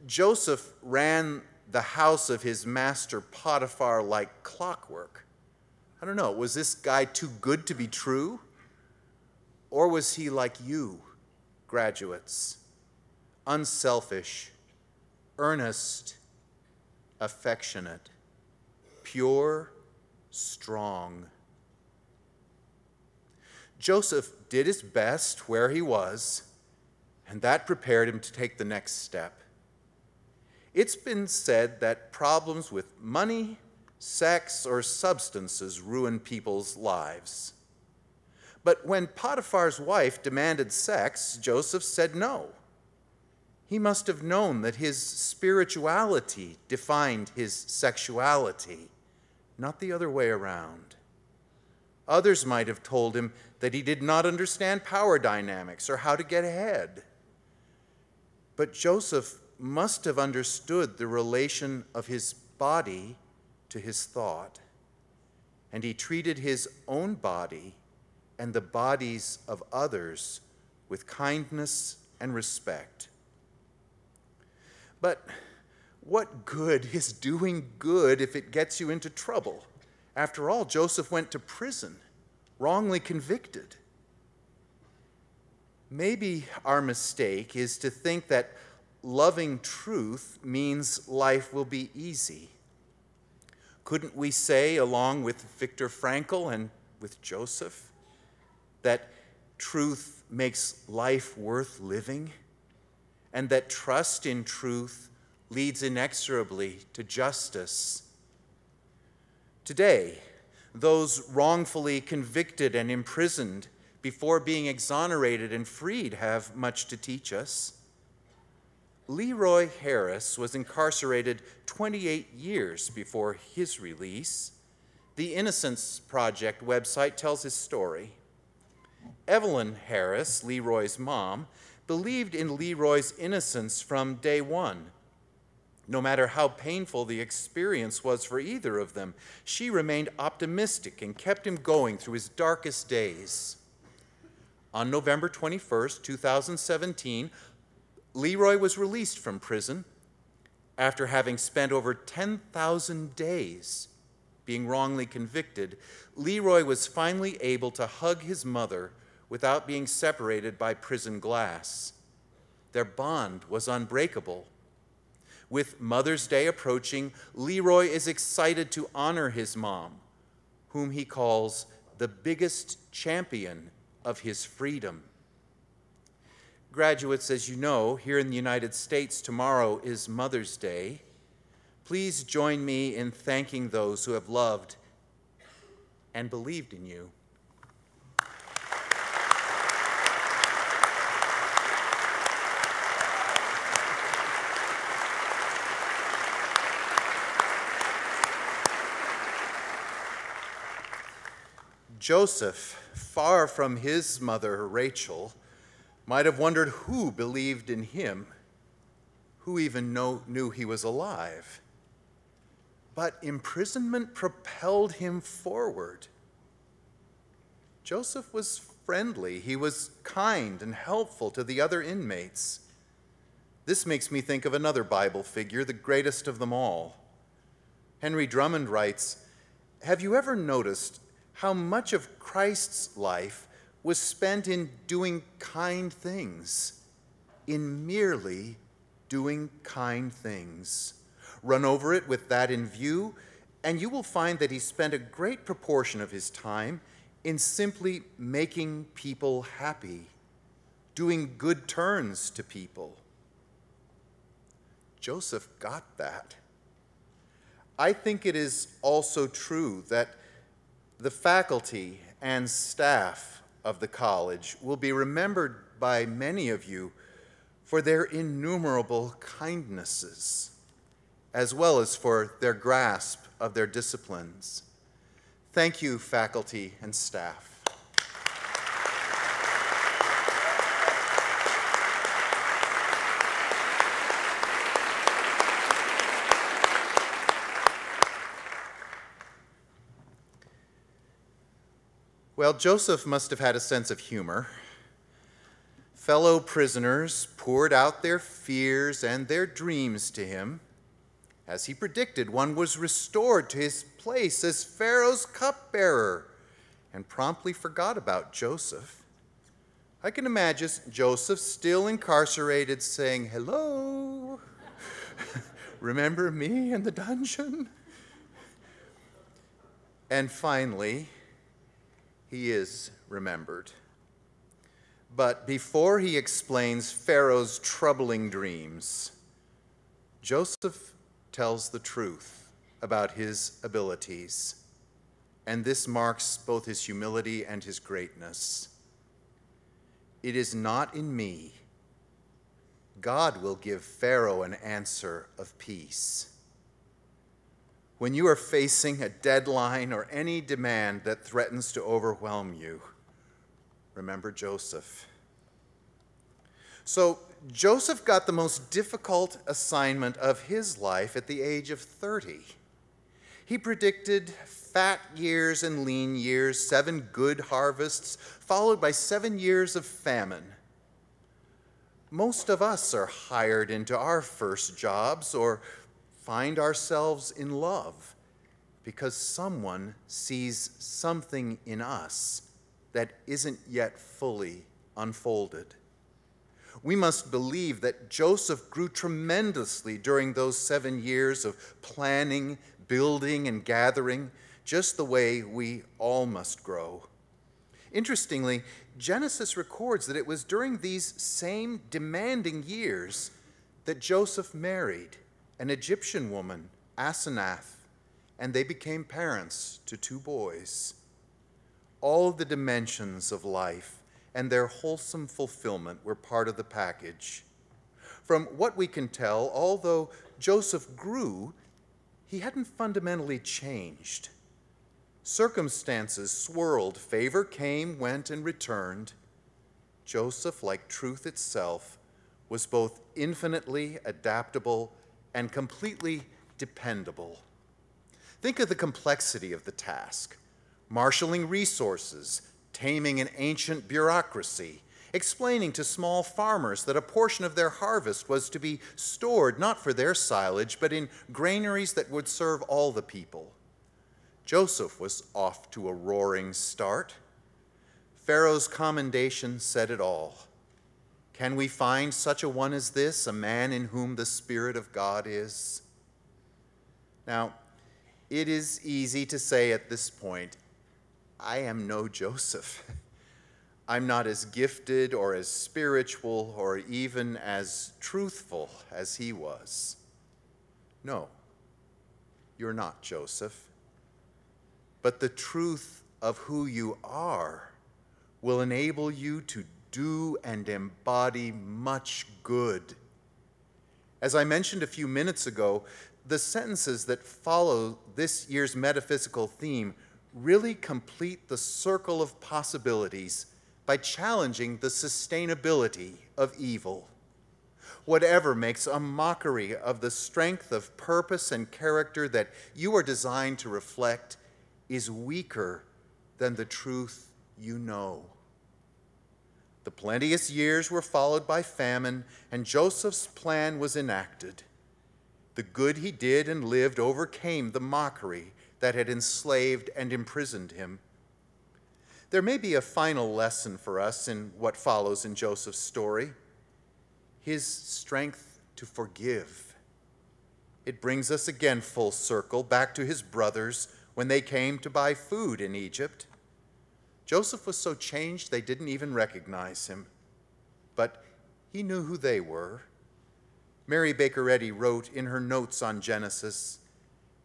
Joseph ran the house of his master Potiphar like clockwork. I don't know, was this guy too good to be true? Or was he like you, graduates, unselfish, earnest, affectionate, pure, strong? Joseph did his best where he was, and that prepared him to take the next step. It's been said that problems with money, sex, or substances ruin people's lives. But when Potiphar's wife demanded sex, Joseph said no. He must have known that his spirituality defined his sexuality, not the other way around. Others might have told him that he did not understand power dynamics or how to get ahead. But Joseph must have understood the relation of his body to his thought, and he treated his own body and the bodies of others with kindness and respect. But what good is doing good if it gets you into trouble? After all, Joseph went to prison, wrongly convicted. Maybe our mistake is to think that loving truth means life will be easy. Couldn't we say, along with Viktor Frankl and with Joseph, that truth makes life worth living, and that trust in truth leads inexorably to justice? Today, those wrongfully convicted and imprisoned before being exonerated and freed have much to teach us. Leroy Harris was incarcerated 28 years before his release. The Innocence Project website tells his story. Evelyn Harris, Leroy's mom, believed in Leroy's innocence from day one. No matter how painful the experience was for either of them, she remained optimistic and kept him going through his darkest days. On November 21st, 2017, Leroy was released from prison after having spent over 10,000 days being wrongly convicted. Leroy was finally able to hug his mother without being separated by prison glass. Their bond was unbreakable. With Mother's Day approaching, Leroy is excited to honor his mom, whom he calls the biggest champion of his freedom. Graduates, as you know, here in the United States, tomorrow is Mother's Day. Please join me in thanking those who have loved and believed in you. Joseph, far from his mother Rachel, might have wondered who believed in him, who even knew he was alive. But imprisonment propelled him forward. Joseph was friendly. He was kind and helpful to the other inmates. This makes me think of another Bible figure, the greatest of them all. Henry Drummond writes, "Have you ever noticed how much of Christ's life was spent in doing kind things, in merely doing kind things? Run over it with that in view, and you will find that he spent a great proportion of his time in simply making people happy, doing good turns to people." Joseph got that. I think it is also true that the faculty and staff of the college will be remembered by many of you for their innumerable kindnesses, as well as for their grasp of their disciplines. Thank you, faculty and staff. Well, Joseph must have had a sense of humor. Fellow prisoners poured out their fears and their dreams to him. As he predicted, one was restored to his place as Pharaoh's cupbearer and promptly forgot about Joseph. I can imagine Joseph, still incarcerated, saying, "Hello, remember me in the dungeon?" And finally, he is remembered. But before he explains Pharaoh's troubling dreams, Joseph tells the truth about his abilities, and this marks both his humility and his greatness. It is not in me. God will give Pharaoh an answer of peace. When you are facing a deadline or any demand that threatens to overwhelm you, remember Joseph. So Joseph got the most difficult assignment of his life at the age of 30. He predicted fat years and lean years, 7 good harvests, followed by 7 years of famine. Most of us are hired into our first jobs or find ourselves in love because someone sees something in us that isn't yet fully unfolded. We must believe that Joseph grew tremendously during those 7 years of planning, building, and gathering, just the way we all must grow. Interestingly, Genesis records that it was during these same demanding years that Joseph married an Egyptian woman, Asenath, and they became parents to 2 boys. All the dimensions of life and their wholesome fulfillment were part of the package. From what we can tell, although Joseph grew, he hadn't fundamentally changed. Circumstances swirled, favor came, went, and returned. Joseph, like truth itself, was both infinitely adaptable and completely dependable. Think of the complexity of the task: marshaling resources, taming an ancient bureaucracy, explaining to small farmers that a portion of their harvest was to be stored not for their silage, but in granaries that would serve all the people. Joseph was off to a roaring start. Pharaoh's commendation said it all. Can we find such a one as this, a man in whom the Spirit of God is? Now, it is easy to say at this point, I am no Joseph. I'm not as gifted or as spiritual or even as truthful as he was. No, you're not Joseph. But the truth of who you are will enable you to do and embody much good. As I mentioned a few minutes ago, the sentences that follow this year's metaphysical theme really complete the circle of possibilities by challenging the sustainability of evil. Whatever makes a mockery of the strength of purpose and character that you are designed to reflect is weaker than the truth you know. The plenteous years were followed by famine, and Joseph's plan was enacted. The good he did and lived overcame the mockery that had enslaved and imprisoned him. There may be a final lesson for us in what follows in Joseph's story: his strength to forgive. It brings us again full circle back to his brothers when they came to buy food in Egypt. Joseph was so changed they didn't even recognize him, but he knew who they were. Mary Baker Eddy wrote in her notes on Genesis,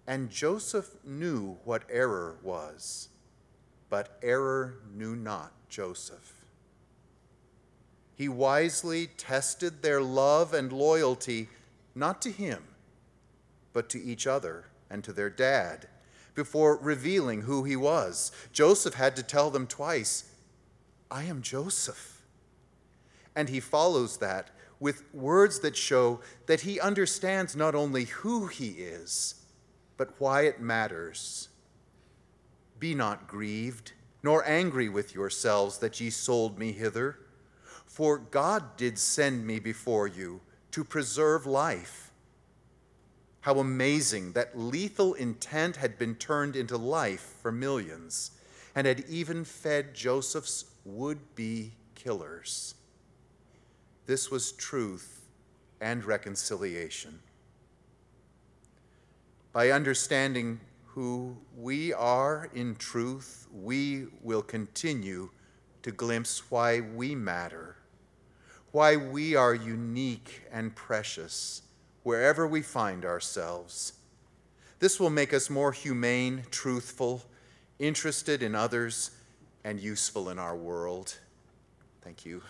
"And Joseph knew what error was, but but error knew not Joseph. He wisely tested their love and loyalty, not to him, but to each other and to their dad, before revealing who he was. Joseph had to tell them twice, "I am Joseph." And he follows that with words that show that he understands not only who he is, but why it matters. "Be not grieved, nor angry with yourselves that ye sold me hither. For God did send me before you to preserve life." How amazing that lethal intent had been turned into life for millions, and had even fed Joseph's would-be killers. This was truth and reconciliation. By understanding who we are in truth, we will continue to glimpse why we matter, why we are unique and precious wherever we find ourselves. This will make us more humane, truthful, interested in others, and useful in our world. Thank you.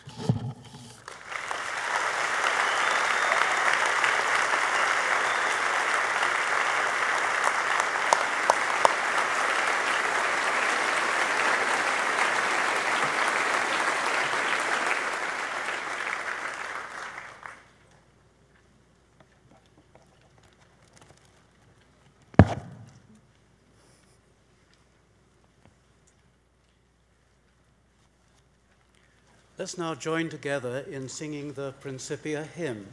Let's now join together in singing the Principia hymn,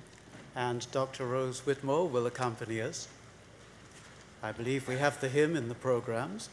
and Dr. Rose Whitmore will accompany us. I believe we have the hymn in the programs.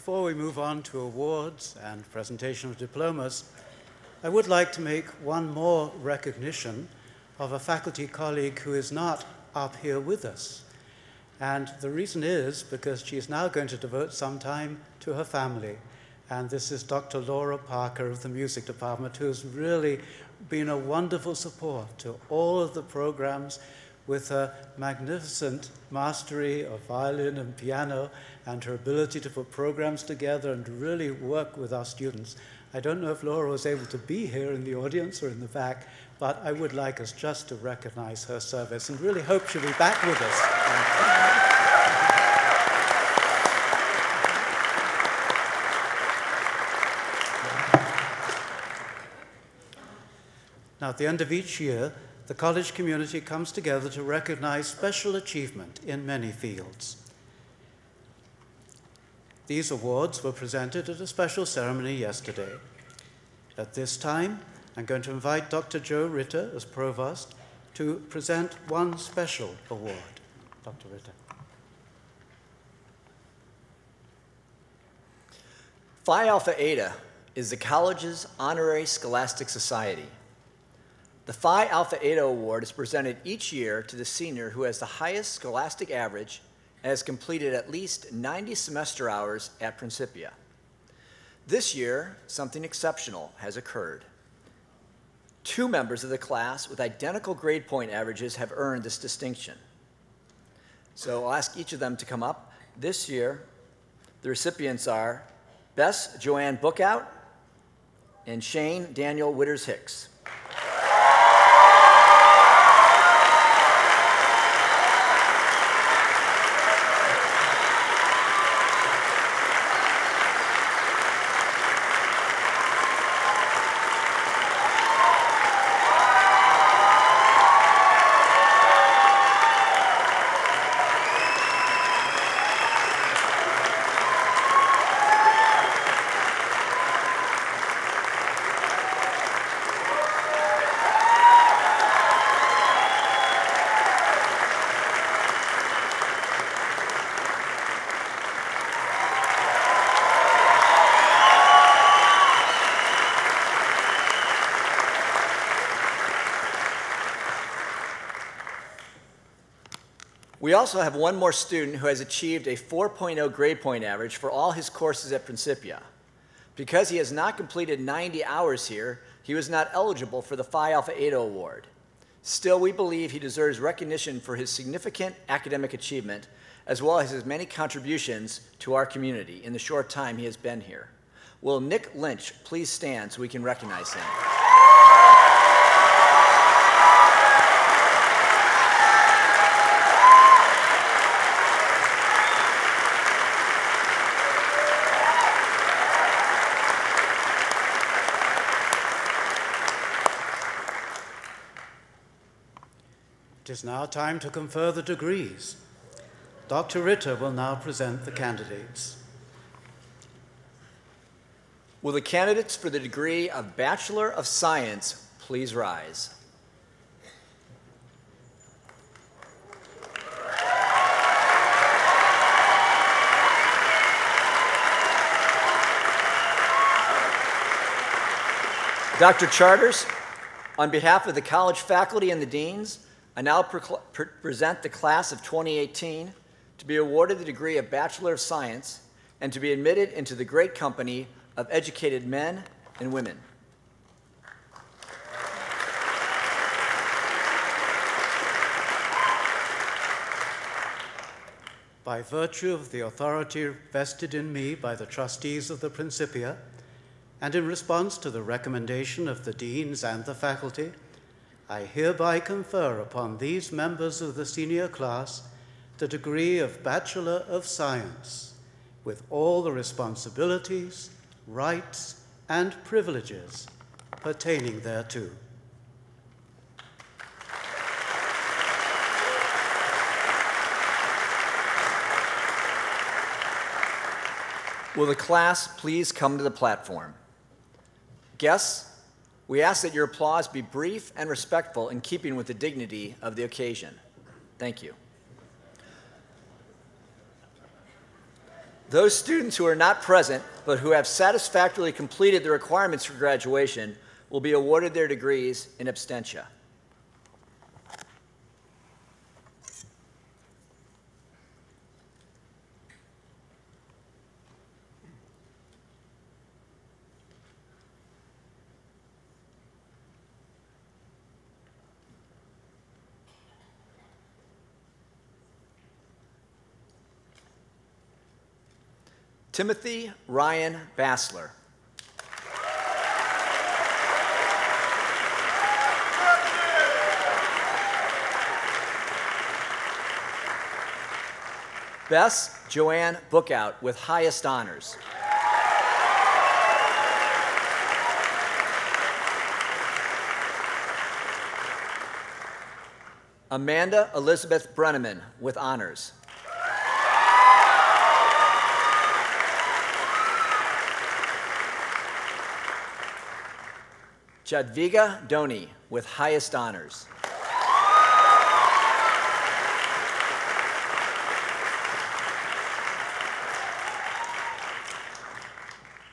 before we move on to awards and presentation of diplomas, I would like to make one more recognition of a faculty colleague who is not up here with us. And the reason is because she is now going to devote some time to her family. And this is Dr. Laura Parker of the Music Department, who has really been a wonderful support to all of the programs with her magnificent mastery of violin and piano and her ability to put programs together and really work with our students. I don't know if Laura was able to be here in the audience or in the back, but I would like us just to recognize her service and really hope she'll be back with us. Now, at the end of each year, the college community comes together to recognize special achievement in many fields. These awards were presented at a special ceremony yesterday. At this time, I'm going to invite Dr. Joe Ritter, as provost, to present one special award. Dr. Ritter. Phi Alpha Eta is the college's honorary scholastic society. The Phi Alpha Eta Award is presented each year to the senior who has the highest scholastic average and has completed at least 90 semester hours at Principia. This year, something exceptional has occurred. 2 members of the class with identical grade point averages have earned this distinction. So I'll ask each of them to come up. This year, the recipients are Bess Joanne Bookout and Shane Daniel Witters-Hicks. We also have one more student who has achieved a 4.0 grade point average for all his courses at Principia. Because he has not completed 90 hours here, he was not eligible for the Phi Alpha Eta Award. Still, we believe he deserves recognition for his significant academic achievement, as well as his many contributions to our community in the short time he has been here. Will Nick Lynch please stand so we can recognize him? It is now time to confer the degrees. Dr. Ritter will now present the candidates. Will the candidates for the degree of Bachelor of Science please rise? Dr. Charters, on behalf of the college faculty and the deans, I now present the class of 2018 to be awarded the degree of Bachelor of Science and to be admitted into the great company of educated men and women. By virtue of the authority vested in me by the trustees of the Principia, and in response to the recommendation of the deans and the faculty, I hereby confer upon these members of the senior class the degree of Bachelor of Science, with all the responsibilities, rights, and privileges pertaining thereto. Will the class please come to the platform? Guests, we ask that your applause be brief and respectful in keeping with the dignity of the occasion. Thank you. Those students who are not present but who have satisfactorily completed the requirements for graduation will be awarded their degrees in absentia. Timothy Ryan Bassler. Bess Joanne Bookout with highest honors. Amanda Elizabeth Brenneman with honors. Jadviga Doni with highest honors.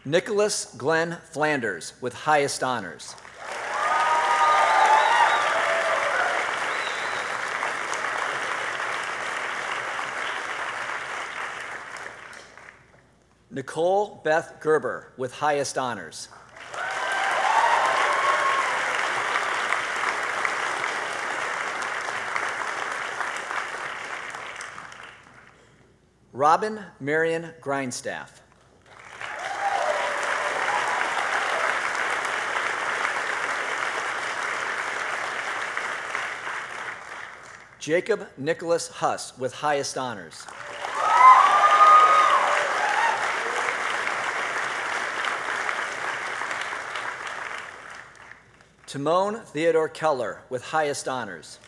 Nicholas Glenn Flanders with highest honors. Nicole Beth Gerber with highest honors. Robin Marion Grindstaff. Jacob Nicholas Huss with highest honors. Timon Theodore Keller with highest honors.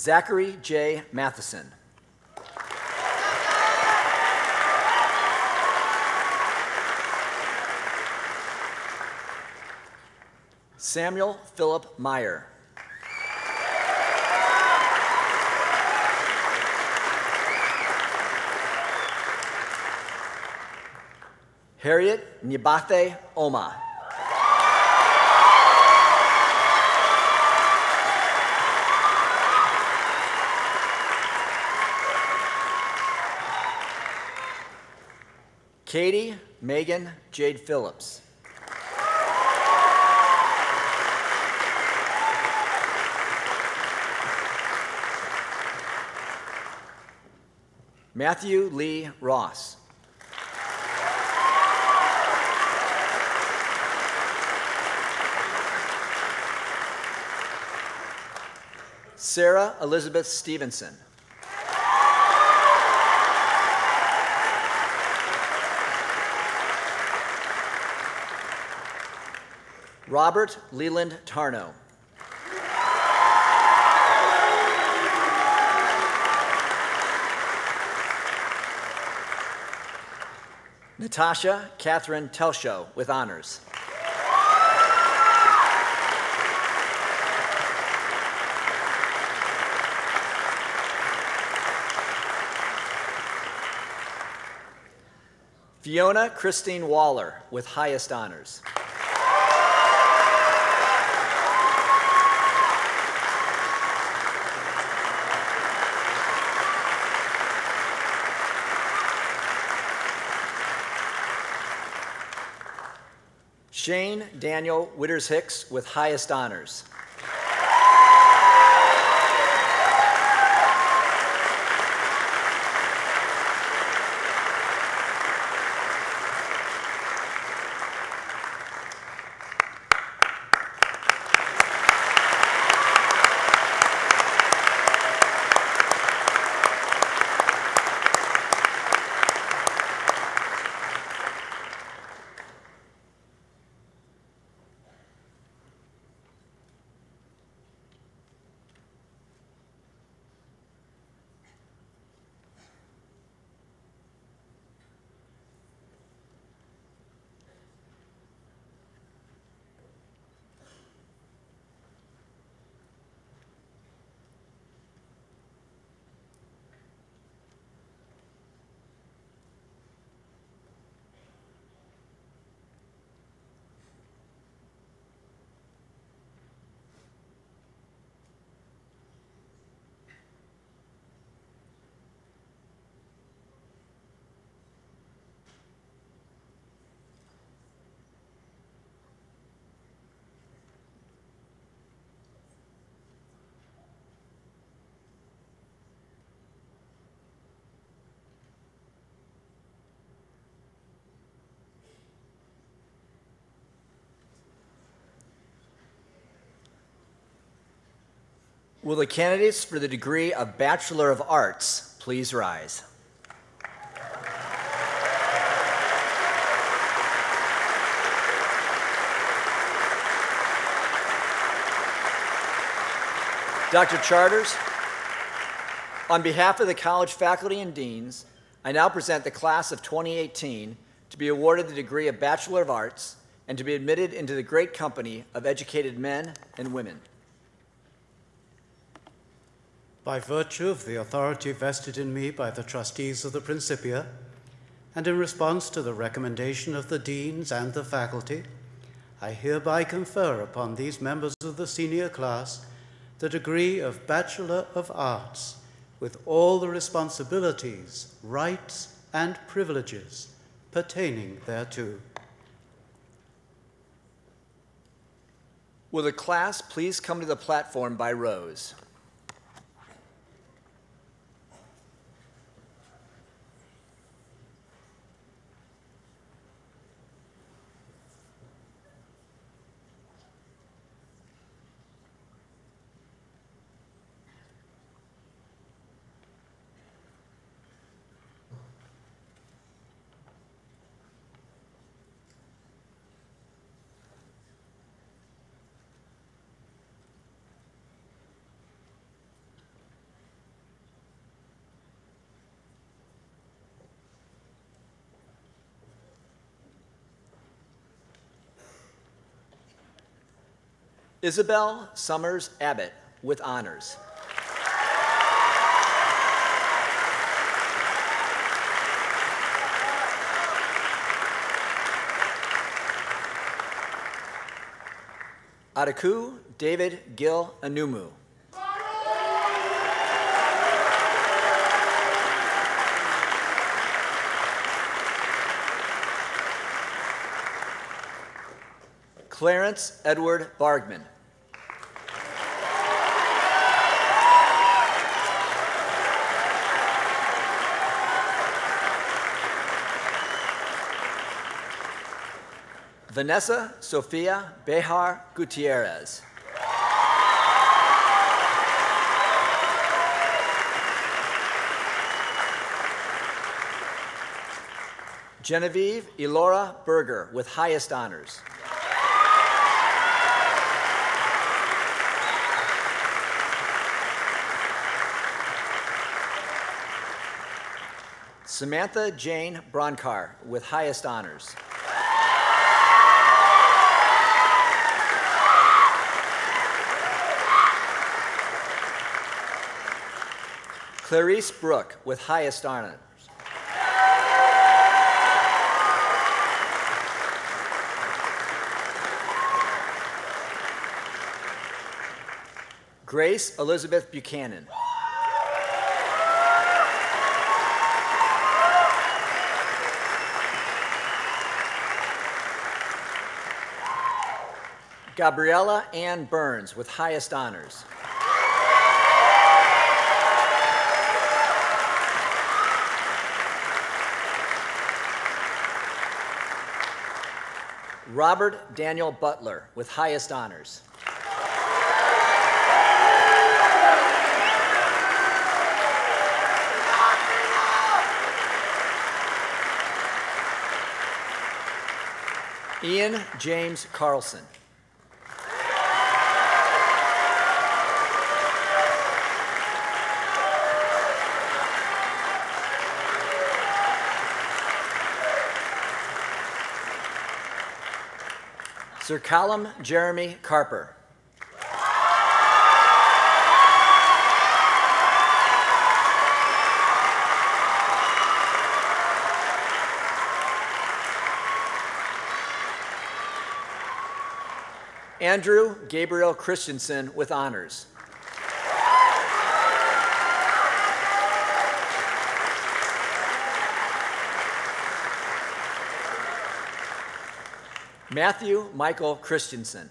Zachary J. Matheson. Samuel Philip Meyer. Harriet Nyabathe Oma. Katie Megan Jade Phillips. Matthew Lee Ross. Sarah Elizabeth Stevenson. Robert Leland Tarnow. Natasha Catherine Telshow with honors. Fiona Christine Waller with highest honors. Shane Daniel Witters Hicks with highest honors. Will the candidates for the degree of Bachelor of Arts please rise? Dr. Charters, on behalf of the college faculty and deans, I now present the class of 2018 to be awarded the degree of Bachelor of Arts and to be admitted into the great company of educated men and women. By virtue of the authority vested in me by the trustees of the Principia, and in response to the recommendation of the deans and the faculty, I hereby confer upon these members of the senior class the degree of Bachelor of Arts, with all the responsibilities, rights, and privileges pertaining thereto. Will the class please come to the platform by rows? Isabel Summers Abbott, with honors. Adaku David Gil Anumu. Clarence Edward Bargman. Vanessa Sofia Behar Gutierrez. Genevieve Elora Berger, with highest honors. Samantha Jane Bronkar, with highest honors. Clarice Brooke, with highest honors. Grace Elizabeth Buchanan. Gabriella Ann Burns, with highest honors. Robert Daniel Butler, with highest honors. Ian James Carlson. Sir Callum Jeremy Carper. Andrew Gabriel Christensen, with honors. Matthew Michael Christensen.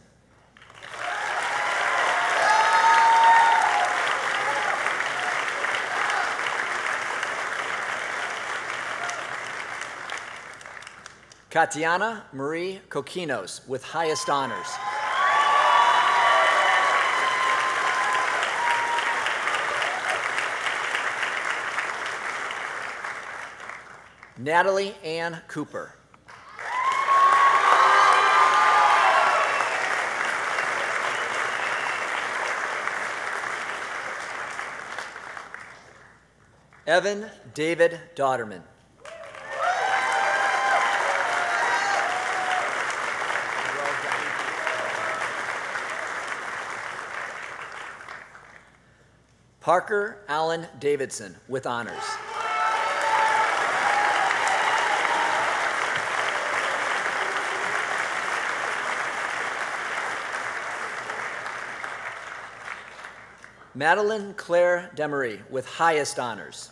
Katiana Marie Coquinos, with highest honors. Natalie Ann Cooper. Evan David Dauterman. Parker Allen Davidson with honors. Madeline Claire Demery with highest honors.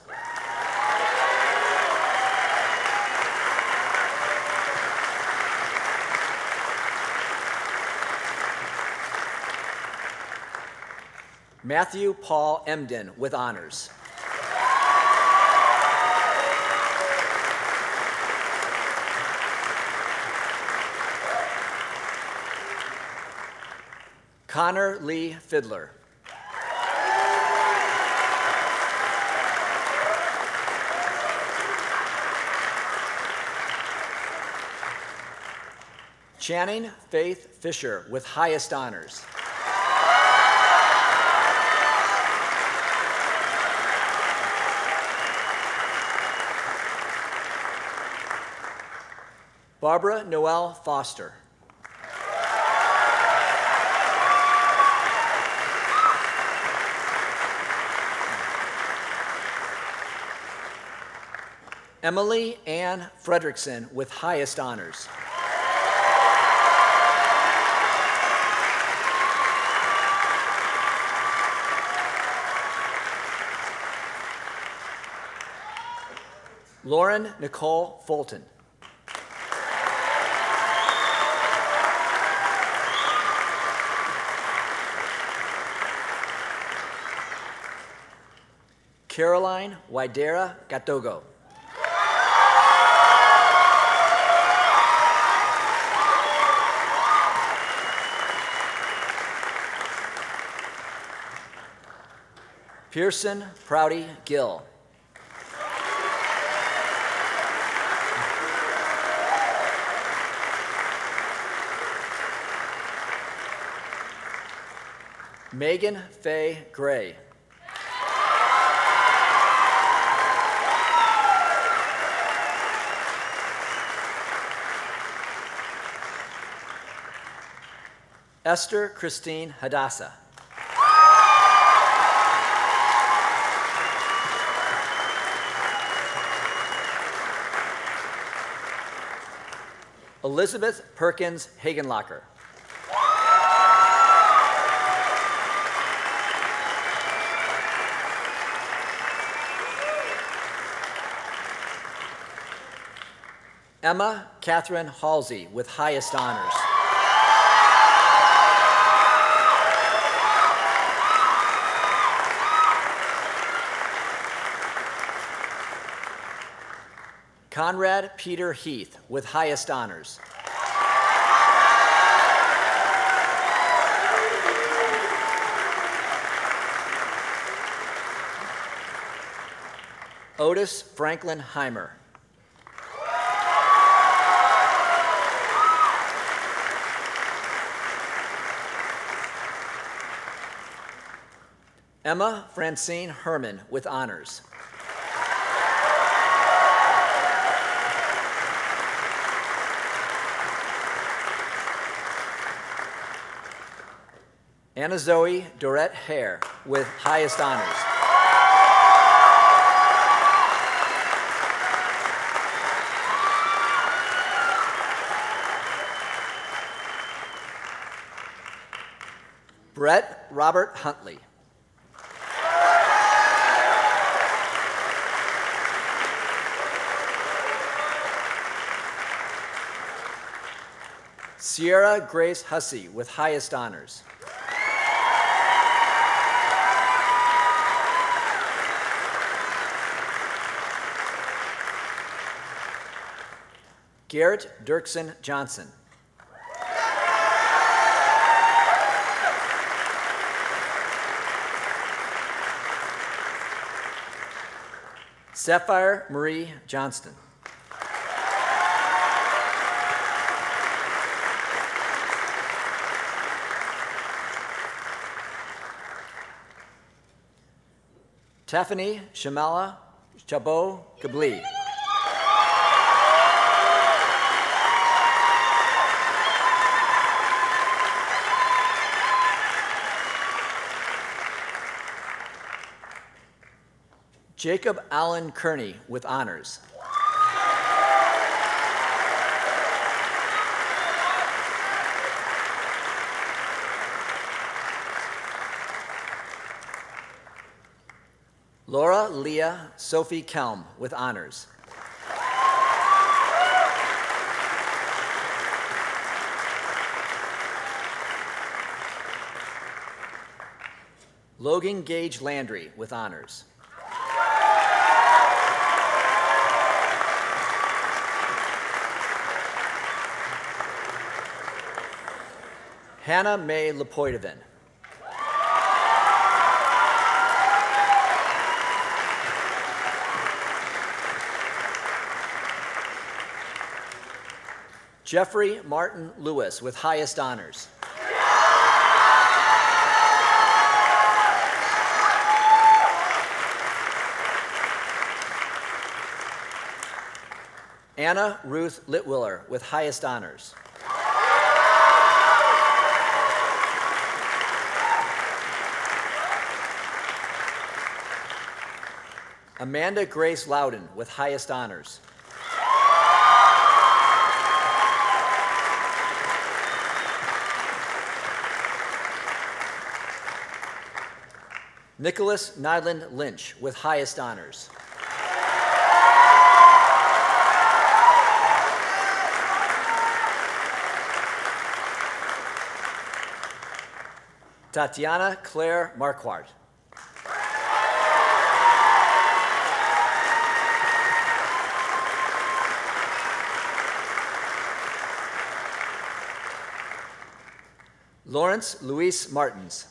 Matthew Paul Emden with honors. Connor Lee Fiddler. Channing Faith Fisher with highest honors. Barbara Noel Foster. Emily Ann Fredrickson with highest honors. Lauren Nicole Fulton. Caroline Waidera Gatogo. Pearson Prouty Gill. Megan Faye Gray. Esther Christine Hadassah. Elizabeth Perkins Hagenlocker. Emma Catherine Halsey with highest honors. Conrad Peter Heath with highest honors. Otis Franklin Heimer. Emma Francine Herman with honors. Anna Zoe Dorette Hare with highest honors. Brett Robert Huntley. Sierra Grace Hussey with highest honors. Garrett Dirksen Johnson. Sapphire Marie Johnston. Taffany Shamala Chabot Gabli. Jacob Allen Kearney with honors. Laura Leah Sophie Kelm with honors. Logan Gage Landry with honors. Hannah May Lepoidovin. Jeffrey Martin Lewis with highest honors. Anna Ruth Litwiller with highest honors. Amanda Grace Loudon with highest honors. Nicholas Nyland Lynch with highest honors. Tatiana Claire Marquardt. Lawrence Luis Martins.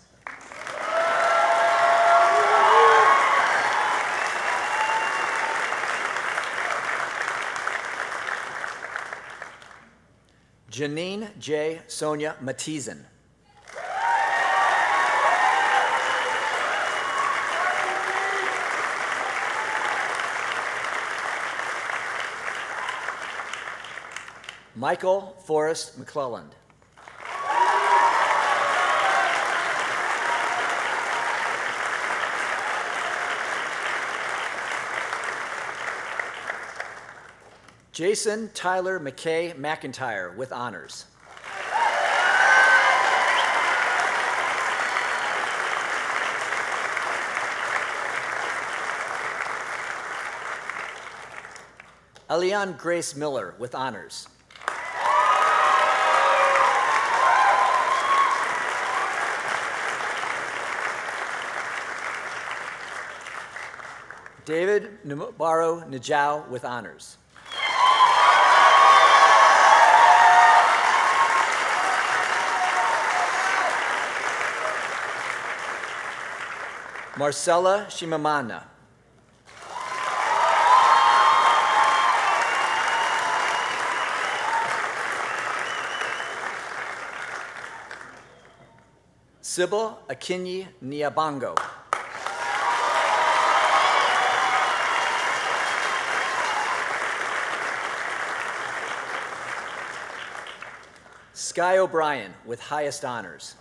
Janine J. Sonia Matizan. Michael Forrest McClelland. Jason Tyler McKay McIntyre with honors. Eliane Grace Miller with honors. David Nubaro Najau with honors. Marcella Shimamana. Sybil Akinyi Niabango. Sky O'Brien with highest honors.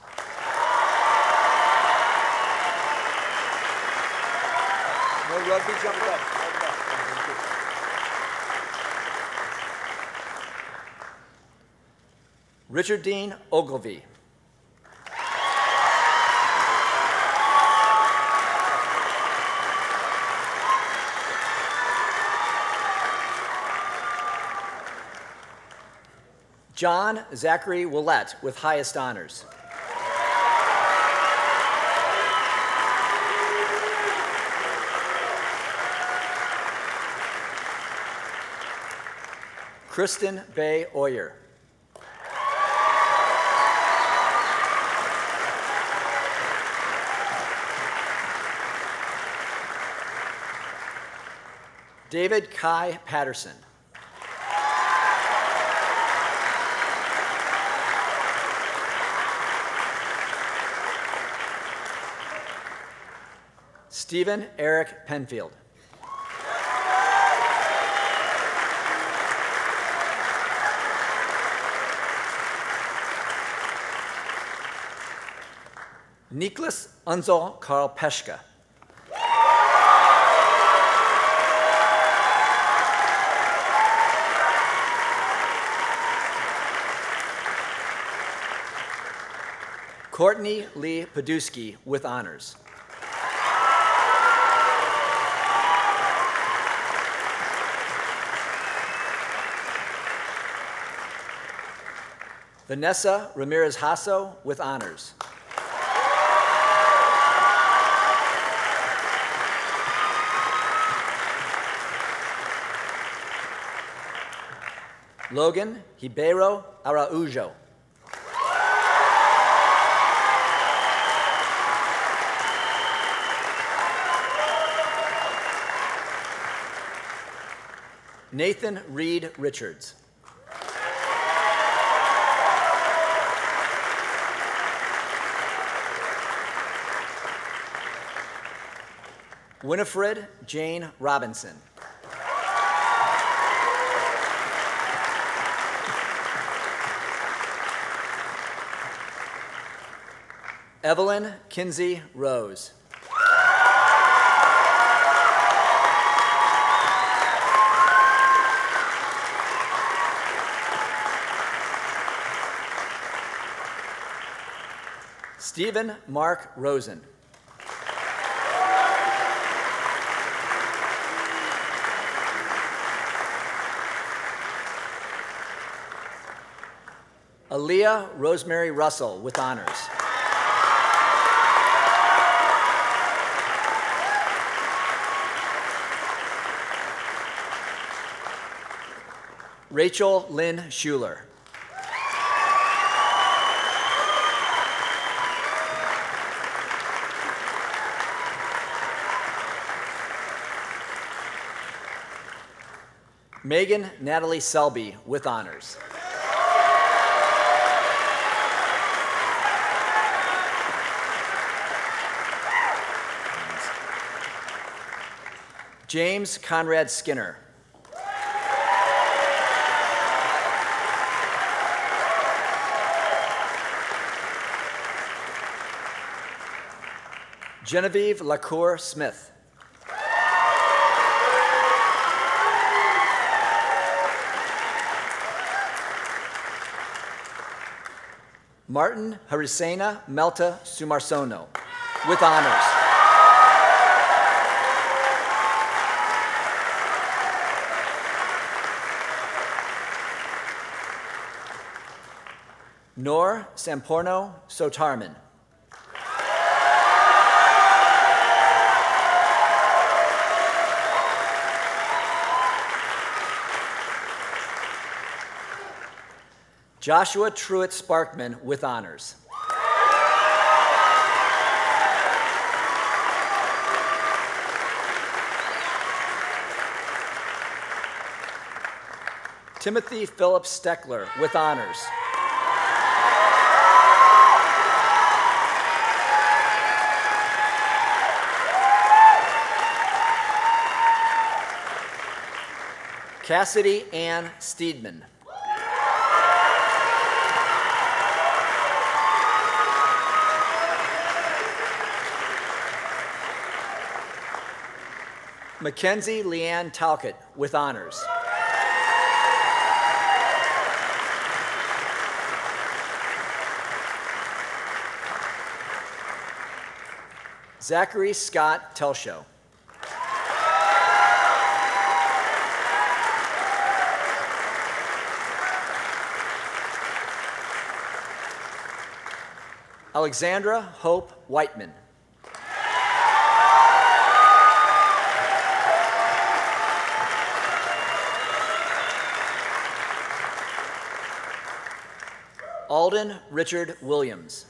No rugby, jump up. Richard Dean Ogilvie. John Zachary Willett with highest honors. Kristen Bay Oyer. David Kai Patterson. Stephen Eric Penfield. Niklas Unzel Karl Peschke. Courtney Lee Podusky with honors. Vanessa Ramirez Hasso with honors. Logan Ribeiro Araújo. Nathan Reed Richards. Winifred Jane Robinson. Evelyn Kinsey Rose. Stephen Mark Rosen. Aaliyah Rosemary Russell with honors. Rachel Lynn Schuler. Megan Natalie Selby with honors. James Conrad Skinner. Genevieve Lacour Smith. Martin Harisena Melta Sumarsono with honors. Nor Samporno Sotarman. Joshua Truitt Sparkman with honors. Timothy Philip Steckler with honors. Cassidy Ann Steedman. Mackenzie Leanne Talcott with honors. Zachary Scott Telshow. Alexandra Hope Whiteman. Alden Richard Williams.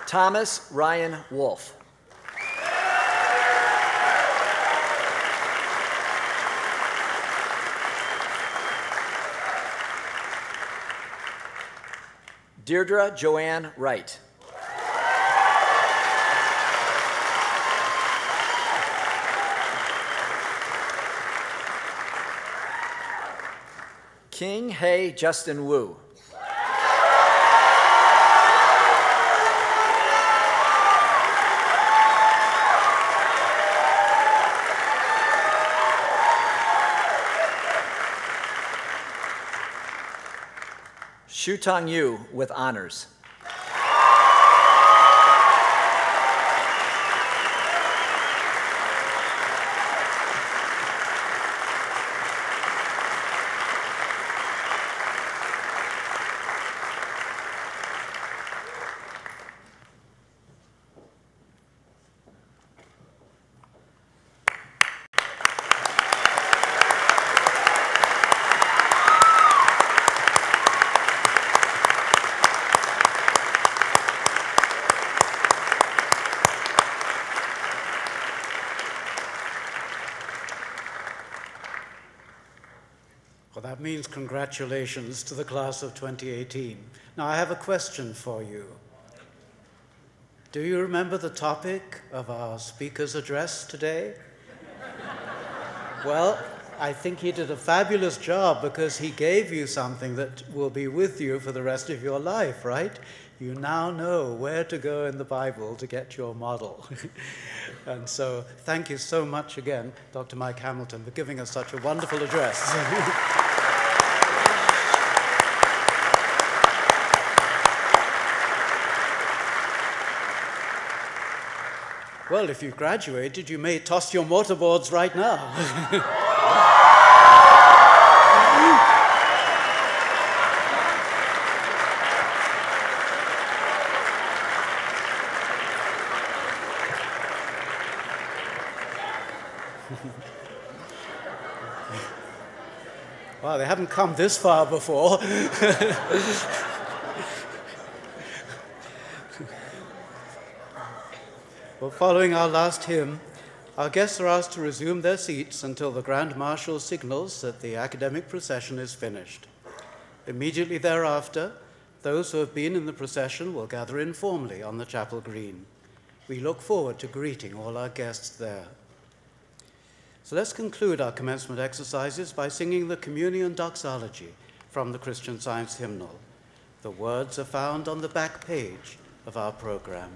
Thomas Ryan Wolf. Deirdre Joanne Wright. King Hae Justin Wu. Shutong Yu with honors. Well, that means congratulations to the class of 2018. Now, I have a question for you. Do you remember the topic of our speaker's address today? Well, I think he did a fabulous job because he gave you something that will be with you for the rest of your life, right? You now know where to go in the Bible to get your model. And so thank you so much again, Dr. Mike Hamilton, for giving us such a wonderful address. Well, if you've graduated, you may toss your mortarboards right now. Wow, they haven't come this far before. Well, following our last hymn, our guests are asked to resume their seats until the Grand Marshal signals that the academic procession is finished. Immediately thereafter, those who have been in the procession will gather informally on the chapel green. We look forward to greeting all our guests there. So let's conclude our commencement exercises by singing the Communion Doxology from the Christian Science Hymnal. The words are found on the back page of our program.